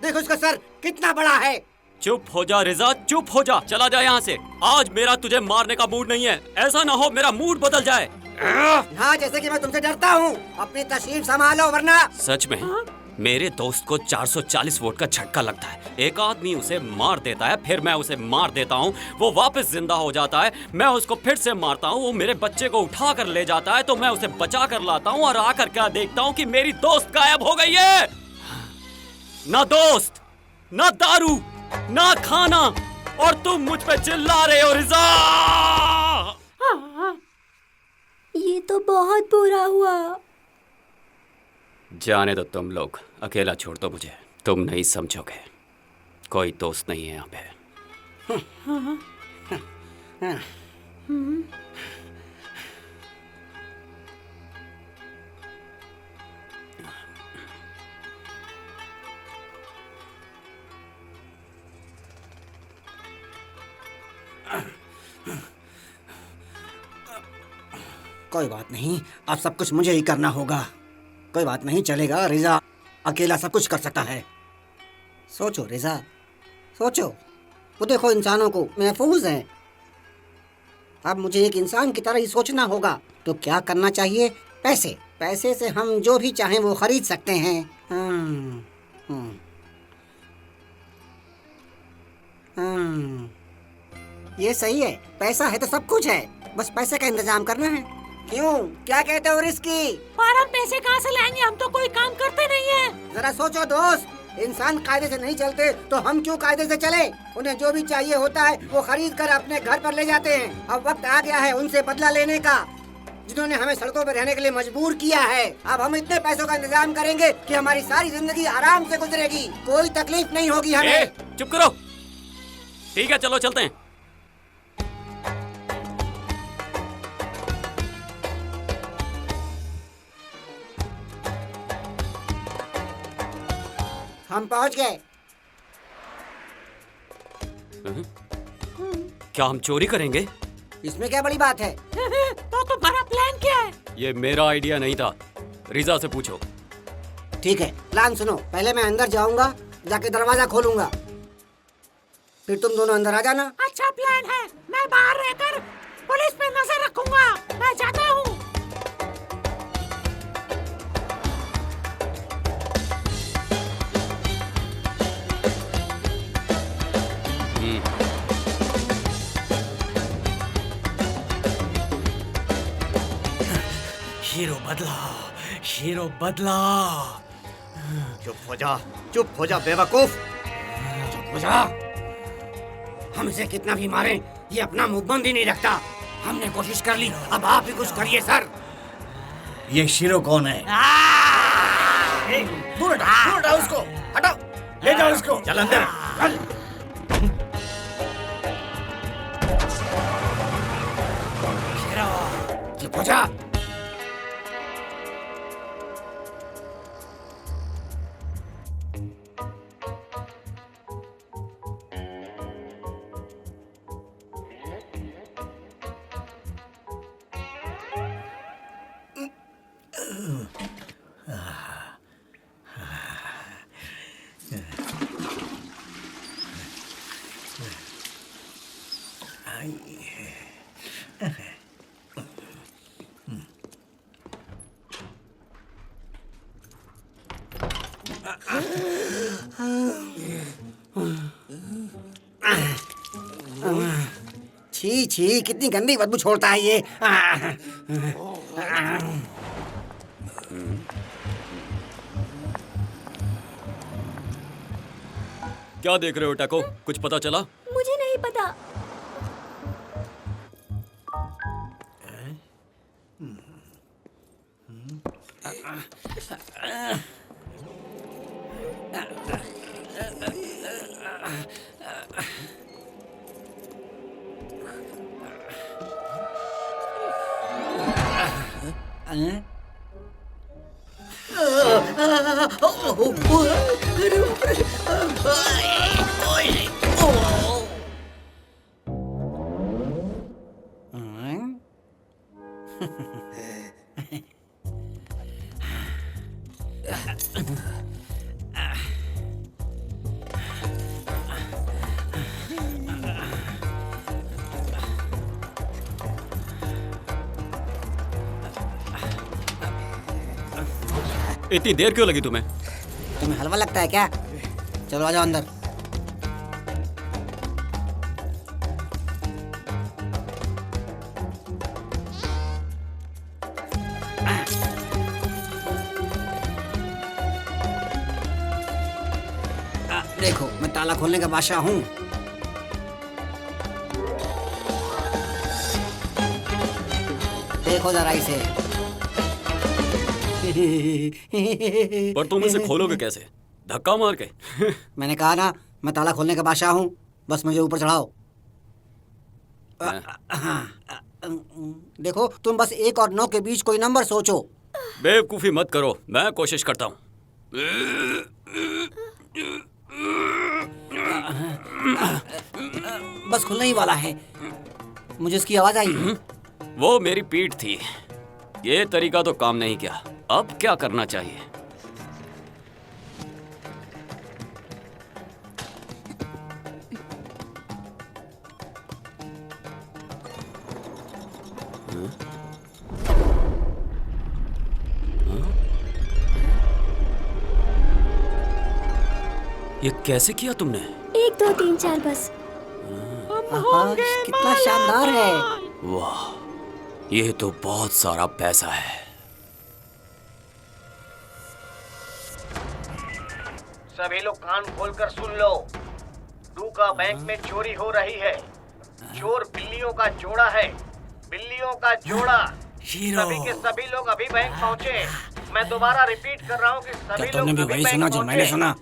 देखो उसका सर कितना बड़ा है। चुप हो जा रिजा, चुप हो जा। चला जा यहाँ से। आज मेरा तुझे मारने का मूड नहीं है। ऐसा ना हो मेरा मूड बदल जाए। हाँ, जैसे कि मैं तुमसे डरता हूँ। अपनी तशरीफ संभालो वरना। सच में मेरे दोस्त को 440 वोट का झटका लगता है। एक आदमी उसे मार देता है, फिर मैं उसे मार देता हूँ, वो वापस जिंदा हो जाता है। मैं उसको फिर से मारता हूँ, वो मेरे बच्चे को उठा कर ले जाता है, तो मैं उसे बचा कर लाता हूँ और आकर क्या देखता हूँ कि मेरी दोस्त गायब हो गई है। ना दोस्त, ना दारू, ना खाना, और तुम मुझ पे चिल्ला रहे हो रिजा। ये तो बहुत बुरा हुआ। जाने दो तुम लोग, अकेला छोड़ दो मुझे। तुम नहीं समझोगे, कोई दोस्त नहीं है यहाँ पे। कोई बात नहीं, अब सब कुछ मुझे ही करना होगा। कोई बात नहीं, चलेगा। रिजा अकेला सब कुछ कर सकता है। सोचो रिजा, सोचो। वो देखो इंसानों को महफूज हैं। अब मुझे एक इंसान की तरह ही सोचना होगा। तो क्या करना चाहिए? पैसे। पैसे से हम जो भी चाहें वो खरीद सकते हैं। ये सही है। पैसा है तो सब कुछ है, बस पैसे का इंतजाम करना है। क्यों, क्या कहते हो रिस्की? पर हम पैसे कहाँ से लाएंगे? हम तो कोई काम करते नहीं है। जरा सोचो दोस्त, इंसान कायदे से नहीं चलते तो हम क्यों कायदे से चले? उन्हें जो भी चाहिए होता है वो खरीद कर अपने घर पर ले जाते हैं। अब वक्त आ गया है उनसे बदला लेने का, जिन्होंने हमें सड़कों पर रहने के लिए मजबूर किया है। अब हम इतने पैसों का इंतजाम करेंगे कि हमारी सारी जिंदगी आराम से गुजरेगी, कोई तकलीफ नहीं होगी हमें। चुप करो। ठीक है, चलो चलते हैं। हम पहुंच गए। क्या हम चोरी करेंगे? इसमें क्या बड़ी बात है? तो तुम्हारा प्लान क्या है? ये मेरा आइडिया नहीं था, रिजा से पूछो। ठीक है, प्लान सुनो। पहले मैं अंदर जाऊंगा, जाके दरवाजा खोलूंगा, फिर तुम दोनों अंदर आ जाना। अच्छा प्लान है। मैं बाहर रहकर पुलिस पे नजर रखूंगा। मैं जाता हूँ। हीरो बदला, हीरो बदला। चुप हो जा, चुप हो जा बेवकूफ, चुप हो जा। हमसे कितना भी मारे ये अपना मुंह बंद ही नहीं रखता। हमने कोशिश कर ली, अब आप ही कुछ करिए सर। ये शीरो कौन है? दूर हटाओ उसको, हटाओ, ले जाओ उसको। चल अंदर, चल। चुप हो जा। छी छी, कितनी गंदी बदबू छोड़ता है ये। क्या देख रहे हो टैको? कुछ पता चला? मुझे नहीं पता। इतनी देर क्यों लगी तुम्हें? तुम्हें हलवा लगता है क्या? चलो आ जाओ अंदर। देखो, मैं ताला खोलने का बादशाह हूँ। देखो जरा इसे। पर तुम इसे खोलोगे कैसे? धक्का मार के? मैंने कहा ना, मैं ताला खोलने का बादशाह हूँ, बस मुझे ऊपर चढ़ाओ। देखो, तुम बस 1 और 9 के बीच कोई नंबर सोचो। बेवकूफी मत करो, मैं कोशिश करता हूँ। बस खुलने ही वाला है। मुझे इसकी आवाज आई। वो मेरी पीठ थी। ये तरीका तो काम नहीं किया। अब क्या करना चाहिए? ये कैसे किया तुमने? 1 2 3 4 बस। कितना शानदार है। वाह, ये तो बहुत सारा पैसा है। सभी लोग कान खोलकर सुन लो। डूका बैंक में चोरी हो रही है। चोर बिल्लियों का जोड़ा है। बिल्लियों का जोड़ा। सभी के सभी लोग अभी बैंक पहुंचे। मैं दोबारा रिपीट कर रहा हूँ कि सभी लोग तुमने भी अभी वही बैंक सुना जो मैंने पहुंचे। सुना?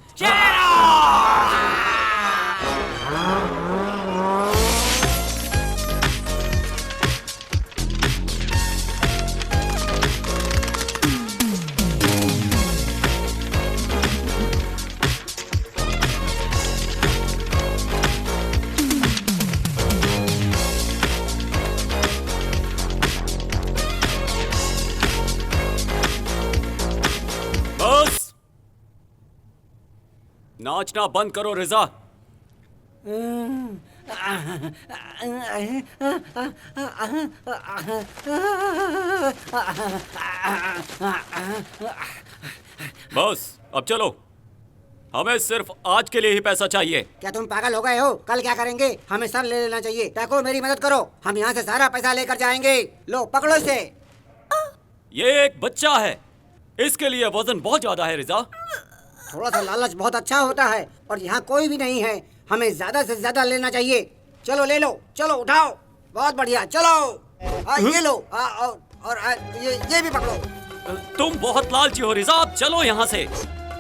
बस नाचना बंद करो रिजा। बस अब चलो, हमें सिर्फ आज के लिए ही पैसा चाहिए। क्या तुम पागल हो गए हो? कल क्या करेंगे? हमें सब ले लेना चाहिए। टैको मेरी मदद करो, हम यहाँ से सारा पैसा लेकर जाएंगे। लो पकड़ो इसे। ये एक बच्चा है, इसके लिए वजन बहुत ज्यादा है रिजा। थोड़ा सा लालच बहुत अच्छा होता है और यहाँ कोई भी नहीं है। हमें ज्यादा से ज्यादा लेना चाहिए। चलो ले लो, चलो उठाओ। बहुत बढ़िया, चलो ये लो। और ये भी पकड़ो। तुम बहुत लालची हो रिजा, अब चलो यहाँ से।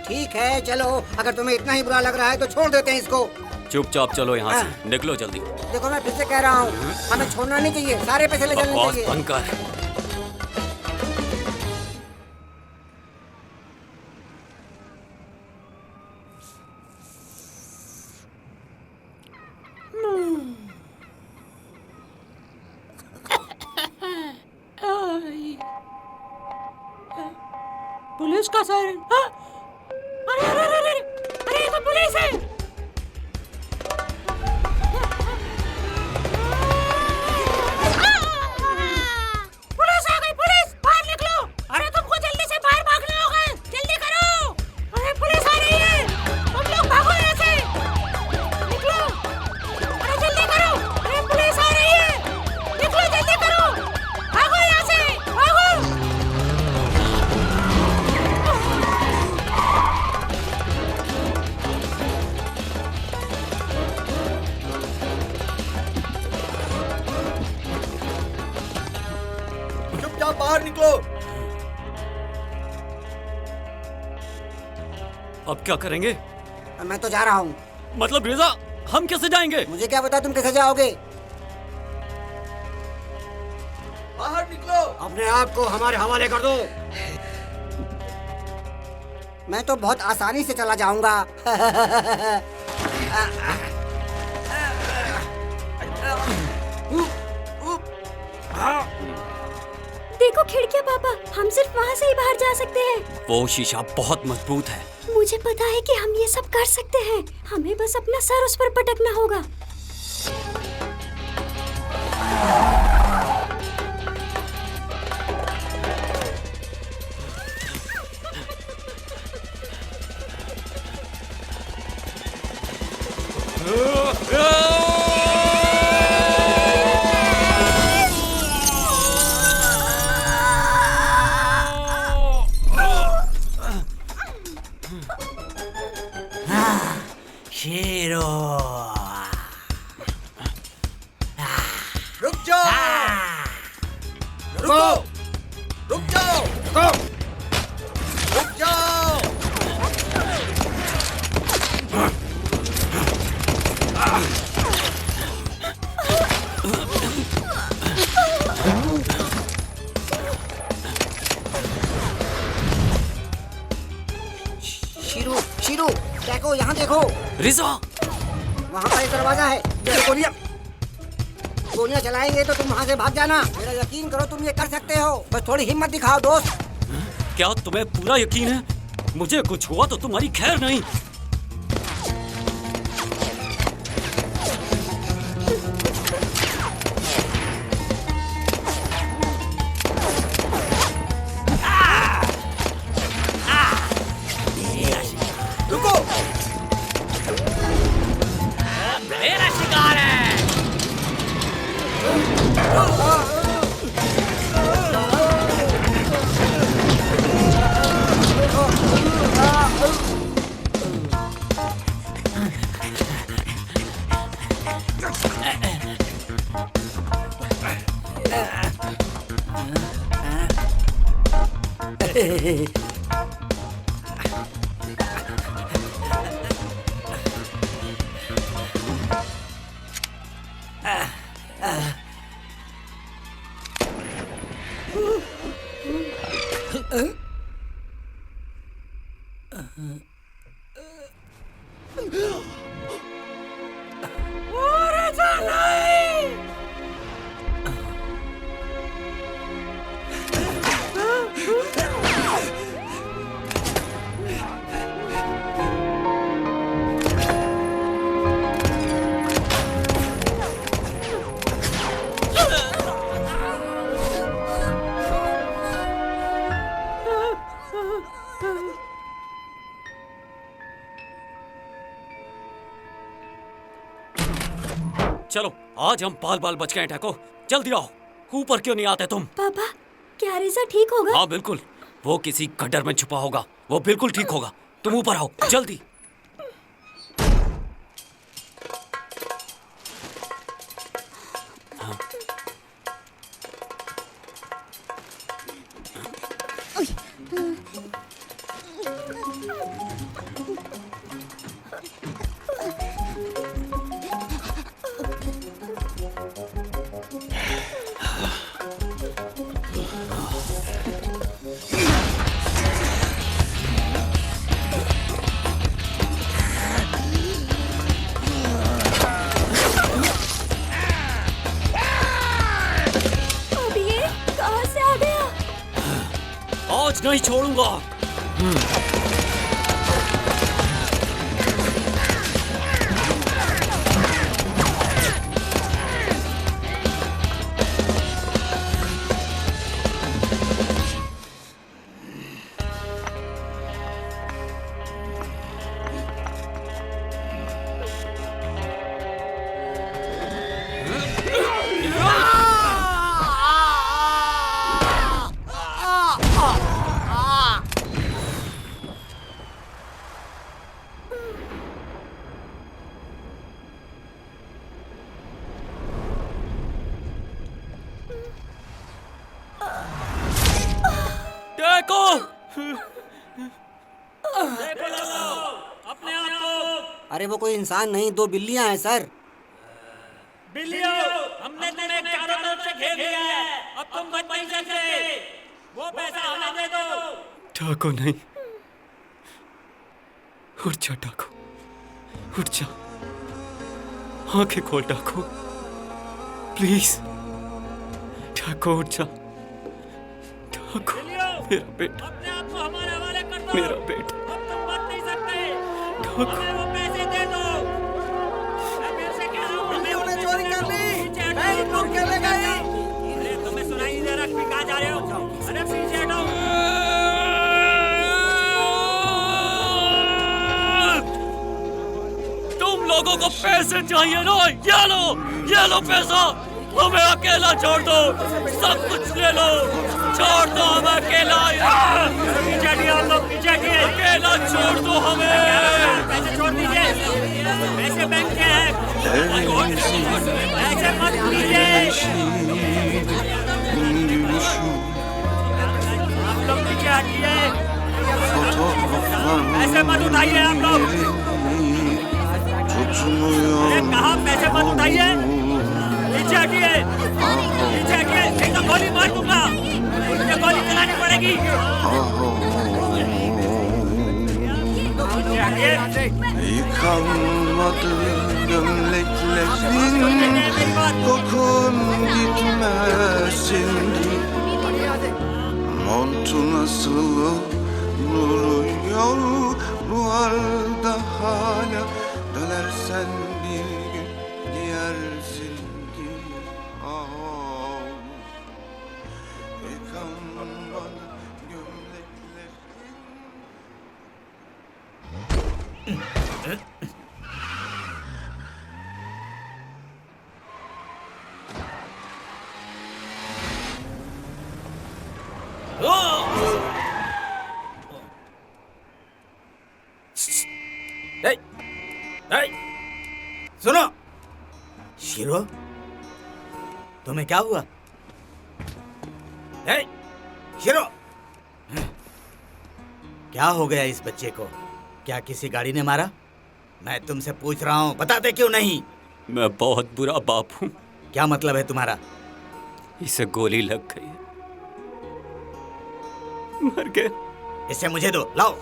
ठीक है चलो, अगर तुम्हें इतना ही बुरा लग रहा है तो छोड़ देते हैं इसको। चुपचाप चलो यहाँ से, निकलो जल्दी। देखो मैं फिर से कह रहा हूँ, हमें छोड़ना नहीं चाहिए। सारे पैसे ले जाने बकवास चाहिए। बंद कर। पुलिस का सायरन। अरे अरे अरे अरे अरे, ये तो पुलिस है। पुलिस आ गई, पुलिस बाहर निकलो। अरे तुमको जल्दी से बाहर भागना होगा, जल्दी करो। अरे पुलिस आ रही है, तुम लोग भागो यहाँ से, निकलो। अरे जल्दी करो, अरे पुलिस आ रही है, निकलो जल्दी करो, भागो यहाँ से, भागो। चुपचाप बाहर निकलो। अब क्या करेंगे? मैं तो जा रहा हूँ। मतलब रिजा, हम कैसे जाएंगे? मुझे क्या पता तुम कैसे जाओगे। बाहर निकलो। अपने आप को हमारे हवाले कर दो। मैं तो बहुत आसानी से चला जाऊंगा। देखो खिड़कियाँ पापा, हम सिर्फ वहाँ से ही बाहर जा सकते हैं। वो शीशा बहुत मजबूत है। मुझे पता है कि हम ये सब कर सकते हैं। हमें बस अपना सर उस पर पटकना होगा। शेरो, रुक जाओ, रुको, रुक जाओ, रुक जाओ। शीरू, टैको यहाँ देखो। रिजा, वहाँ पर एक दरवाजा है। देखो गोलियां चलाएंगे तो तुम वहाँ से भाग जाना। मेरा यकीन करो, तुम ये कर सकते हो। बस थोड़ी हिम्मत दिखाओ दोस्त। क्या तुम्हें पूरा यकीन है? मुझे कुछ हुआ तो तुम्हारी खैर नहीं। रुको। मेरा शिकार है। चलो आज हम बाल बाल बच गए टैको। जल्दी आओ। ऊपर क्यों नहीं आते तुम? पापा, क्या रिजा ठीक होगा? हाँ बिल्कुल, वो किसी गड्ढर में छुपा होगा। वो बिल्कुल ठीक होगा। तुम ऊपर आओ जल्दी। आज नहीं छोड़ूंगा। अरे वो कोई इंसान नहीं, दो बिल्लियां हैं सर। बिल्लियों, हमने तुम्हें चारों तरफ से घेर लिया है। अब तुम बच नहीं सकते। वो पैसा हमें दे दो। टाको नहीं, उठ जा टाको, उठ जा। आंखें खोल टाको, प्लीज। टाको उठ जा। टाको मेरा बेटा, अपने आप को हमारे हवाले कर दो। मेरा बेटा। अब तुम बच नहीं सकते। टाको हमें वो पैसे दे दो। मैं फिर से कह रहा हूँ, हमें उन्होंने वो चोरी कर ली। नहीं, तुम खेलेगा ही। अरे तुम्हें सुनाई नहीं दे रहा कि कहाँ जा रहे हो? अरे पीछे हटो। तुम लोगों को पैसे चाहिए ना? ये लो पैसा। हमें अकेला छोड़ दो, सब कुछ ले लो। छोड़ दो हमें अकेला। पीछे हटिए आप लोग, पीछे हटिए। अकेला छोड़ दो हमें। पैसे छोड़ दीजिए। पैसे बैंक के हैं। पैसे मत लीजिए। आप लोग पीछे हटिए। पैसे मत उठाइए आप लोग। अरे कहाँ पैसे मत उठाइए। पीछे हटिए, पीछे हटिए। नहीं तो गोली मार दूंगा। मुझे गोली चलानी पड़ेगी। पीछे हटिए। gömleklerin kokun gitmesin. Montun asılı duruyor duvarda hala. Dönersen bir gün giyersin giy. Yıkan bana gömleklerin. सुनो शीरो, तुम्हें क्या हुआ? शीरो, क्या हो गया इस बच्चे को? क्या किसी गाड़ी ने मारा? मैं तुमसे पूछ रहा हूँ, बताते क्यों नहीं? मैं बहुत बुरा बाप हूँ। क्या मतलब है तुम्हारा? इसे गोली लग गई, मर गया। इसे मुझे दो, लाओ।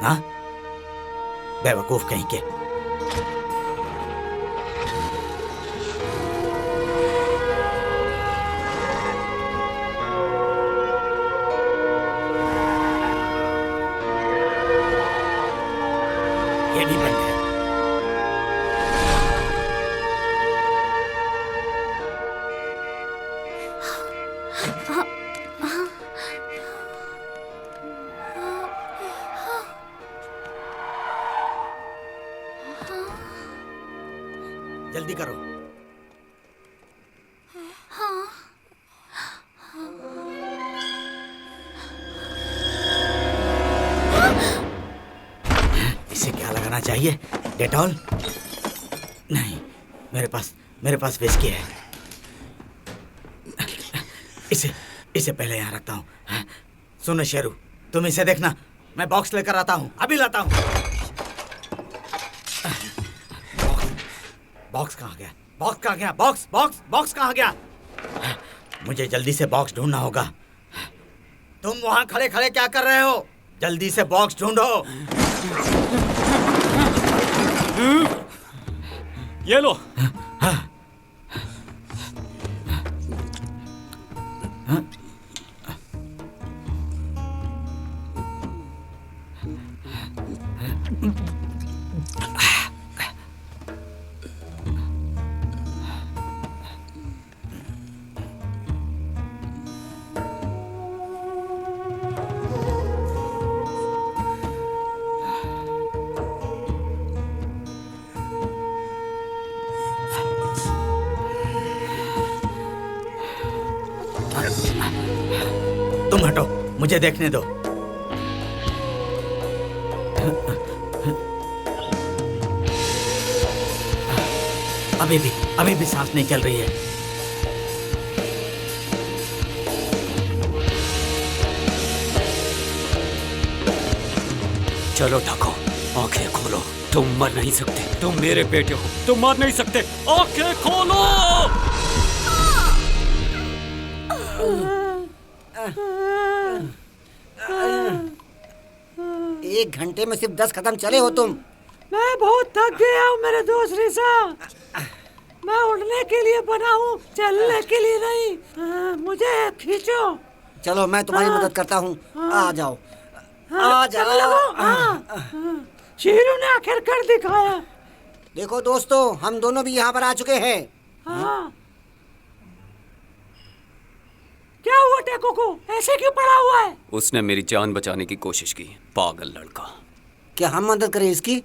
हाँ, बेवकूफ कहीं के। ये भी बंद है। जल्दी करो। इसे क्या लगाना चाहिए? डेटॉल? नहीं, मेरे पास विस्की है। इसे पहले यहाँ रखता हूँ। सुनो शेरू, तुम इसे देखना, मैं बॉक्स लेकर आता हूँ, अभी लाता हूँ। बॉक्स कहाँ गया? बॉक्स कहाँ गया? बॉक्स कहाँ गया? मुझे जल्दी से बॉक्स ढूंढना होगा। तुम वहाँ खड़े खड़े क्या कर रहे हो? जल्दी से बॉक्स ढूंढो। ये लो। तुम हटो, मुझे देखने दो। अभी भी सांस नहीं चल रही है। चलो ठाकुर, आंखें खोलो। तुम मर नहीं सकते, तुम मेरे बेटे हो, तुम मर नहीं सकते। आंखें खोलो। 1 घंटे में सिर्फ 10 कदम चले हो तुम। मैं बहुत थक गया हूँ मेरे दोस्त रिसा। मैं उड़ने के लिए बना हूँ, चलने के लिए नहीं। मुझे खींचो। चलो मैं तुम्हारी मदद करता हूँ। आ जाओ, आ जाओ। शीरू ने आखिर कर दिखाया। देखो दोस्तों, हम दोनों भी यहाँ पर आ चुके हैं। हाँ। क्या हुआ टेको को? ऐसे क्यों पड़ा हुआ है? उसने मेरी जान बचाने की कोशिश की, पागल लड़का। क्या हम मदद करें इसकी?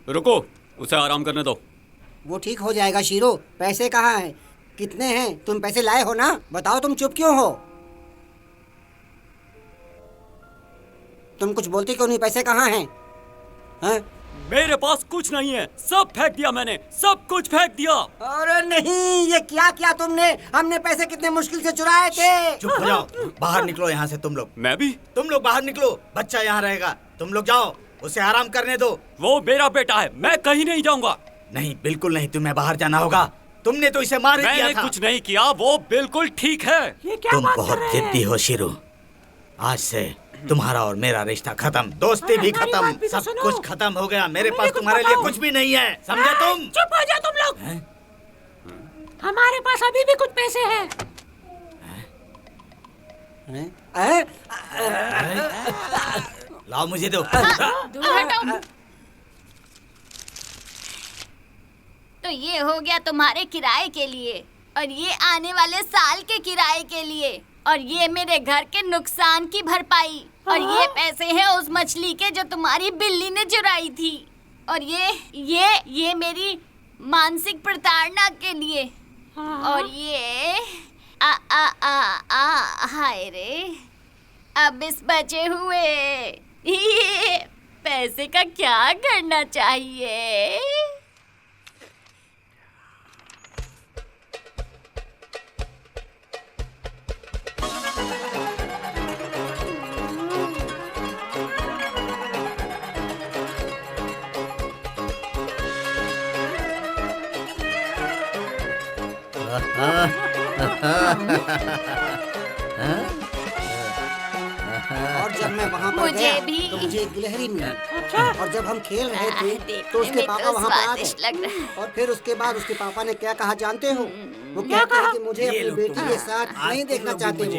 रुको, उसे आराम करने दो। वो ठीक हो जाएगा शीरो। पैसे कहाँ हैं? कितने हैं? तुम पैसे लाए हो ना? बताओ, तुम चुप क्यों हो? तुम कुछ बोलते क्यों नहीं? पैसे कहाँ हैं? हाँ? मेरे पास कुछ नहीं है, सब फेंक दिया मैंने, सब कुछ फेंक दिया। अरे नहीं, ये क्या किया तुमने? हमने पैसे कितने मुश्किल से चुराए थे। चुप हो जाओ, बाहर निकलो यहाँ से तुम लोग। मैं भी? तुम लोग बाहर निकलो, बच्चा यहाँ रहेगा। तुम लोग जाओ, उसे आराम करने दो। वो मेरा बेटा है, मैं कहीं नहीं जाऊंगा। नहीं, बिल्कुल नहीं, तुम्हें बाहर जाना होगा। तुमने तो इसे मार दिया था। मैंने कुछ नहीं किया, वो बिल्कुल ठीक है। तुम बहुत जिद्दी हो शीरू। आज से तुम्हारा और मेरा रिश्ता खत्म, दोस्ती भी खत्म, सब कुछ खत्म हो गया। मेरे पास तुम्हारे लिए कुछ भी नहीं है, समझे तुम? चुप हो जाओ तुम लोग। हमारे पास अभी भी कुछ पैसे हैं। लाओ मुझे दो। दूर हटो। तो ये हो गया तुम्हारे किराए के लिए, और ये आने वाले साल के किराए के लिए, और ये मेरे घर के नुकसान की भरपाई, और ये पैसे हैं उस मछली के जो तुम्हारी बिल्ली ने चुराई थी, और ये मेरी मानसिक प्रताड़ना के लिए, और ये हाय रे, अब इस बचे हुए ये पैसे का क्या करना चाहिए? और जब मैं वहाँ पर गया तो मुझे एक गिलहरी मिली, और जब हम खेल रहे थे तो उसके पापा वहाँ पर आ गए, और फिर उसके बाद उसके पापा ने क्या कहा जानते हो? वो कहते हैं कि मुझे अपनी बेटी के साथ नहीं देखना चाहते हो,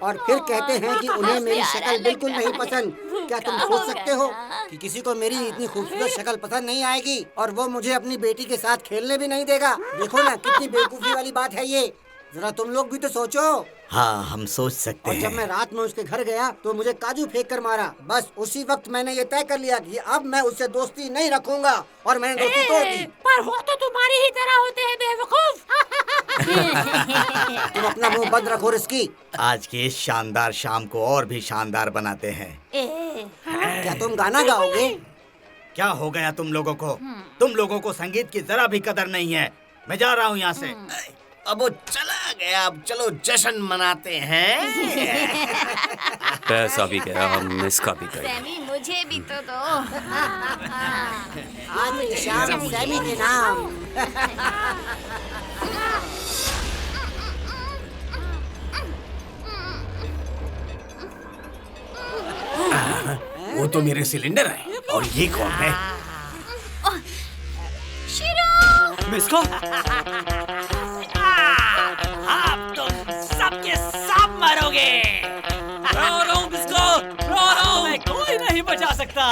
और फिर कहते हैं कि उन्हें मेरी शक्ल बिल्कुल नहीं पसंद। क्या तुम सोच सकते हो कि किसी को मेरी इतनी खूबसूरत शक्ल पसंद नहीं आएगी, और वो मुझे अपनी बेटी के साथ खेलने भी नहीं देगा? देखो ना कितनी बेवकूफी वाली बात है ये, जरा तुम लोग भी तो सोचो। हाँ, हम सोच सकते हैं। जब मैं रात में उसके घर गया तो मुझे काजू फेंक कर मारा। बस उसी वक्त मैंने ये तय कर लिया कि अब मैं उससे दोस्ती नहीं रखूंगा, और मैंने दोस्ती तोड़ दी। पर हो तो तुम्हारी ही तरह होते हैं बेवकूफ। तुम अपना मुंह बंद रखो रिस्की। आज की इस शानदार शाम को और भी शानदार बनाते हैं। क्या तुम गाना गाओगे? क्या हो गया तुम लोगों को? तुम लोगों को संगीत की जरा भी कदर नहीं है। मैं जा रहा हूँ यहाँ से। अब वो चला गया, अब चलो जश्न मनाते हैं। पैसा भी गया, हम इसका भी गया। सैमी मुझे भी तो दो। आज की शाम सैमी के नाम। वो तो मेरे सिलेंडर है, और ये कौन है? शिरो! मिस्को, आप तुम सबके सब मरोगे। रो रो मिस्को, रो रो। मैं कोई नहीं बचा सकता।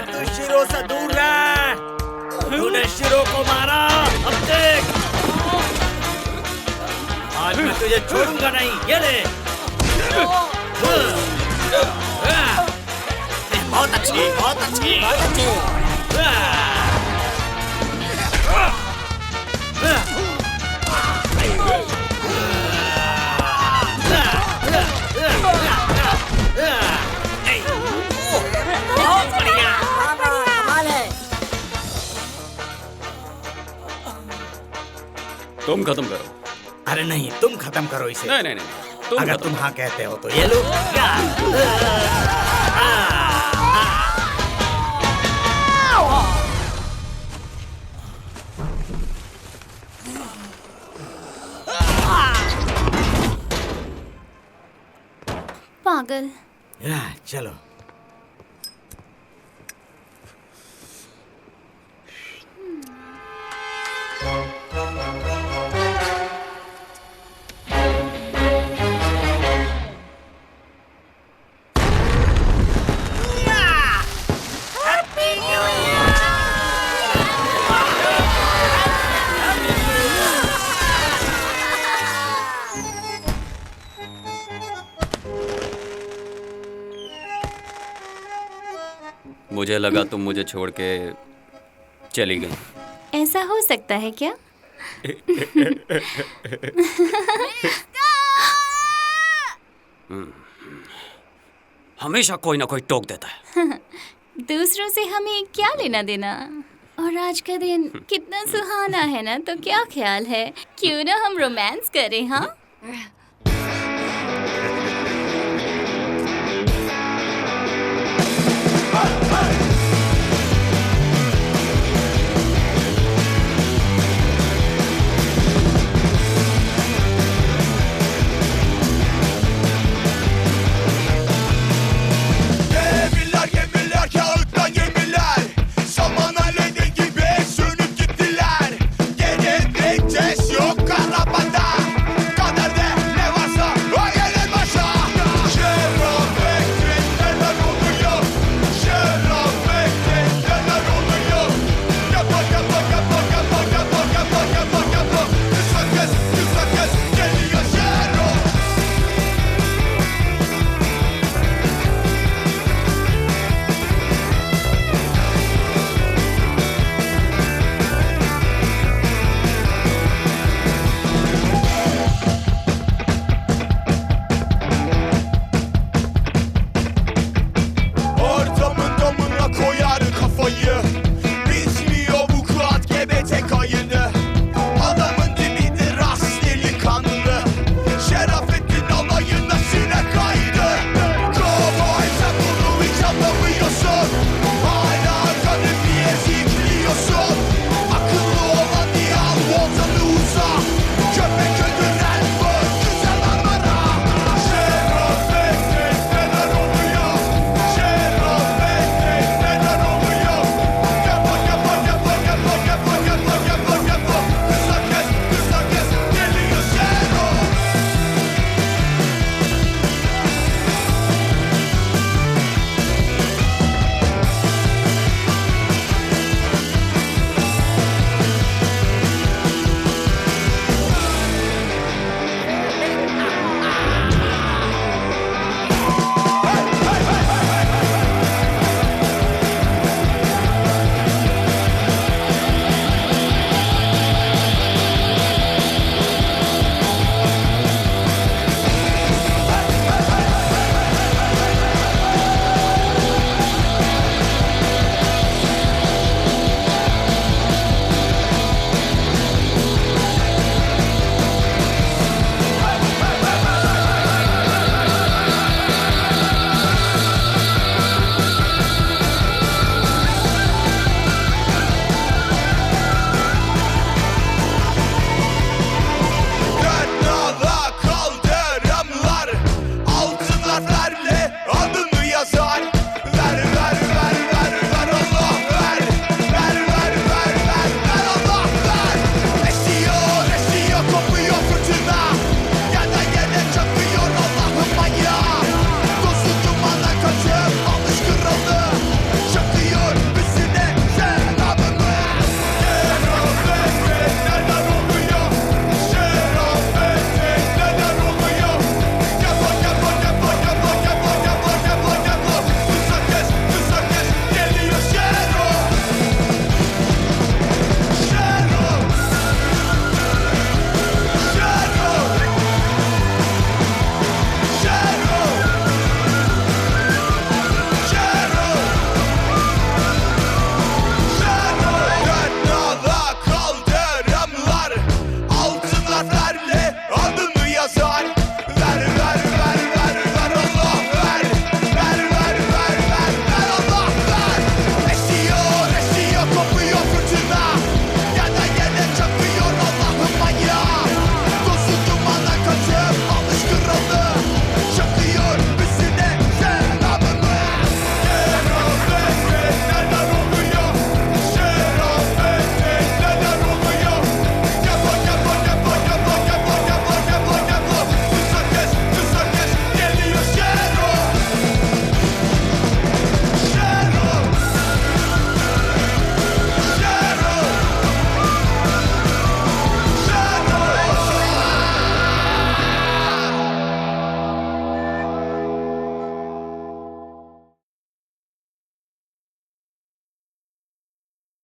तू शिरो से दूर रह। तूने शिरो को मारा, अब देख। आज मैं तुझे छोड़ूंगा नहीं। ये ले। बहुत अच्छी, बहुत अच्छी, बहुत अच्छी। बहुत बढ़िया। कमाल है। तुम खत्म करो। अरे नहीं, तुम खत्म करो इसे। नहीं नहीं नहीं, तुम अगर खत्म। तुम हाँ कहते हो तो ये लो। पागल। चलो। मुझे लगा तुम मुझे छोड़ के चली गई। ऐसा हो सकता है क्या? हमेशा कोई ना कोई टोक देता है। दूसरों से हमें क्या लेना देना? और आज का दिन कितना सुहाना है ना, तो क्या ख्याल है क्यों ना हम रोमांस करें? हाँ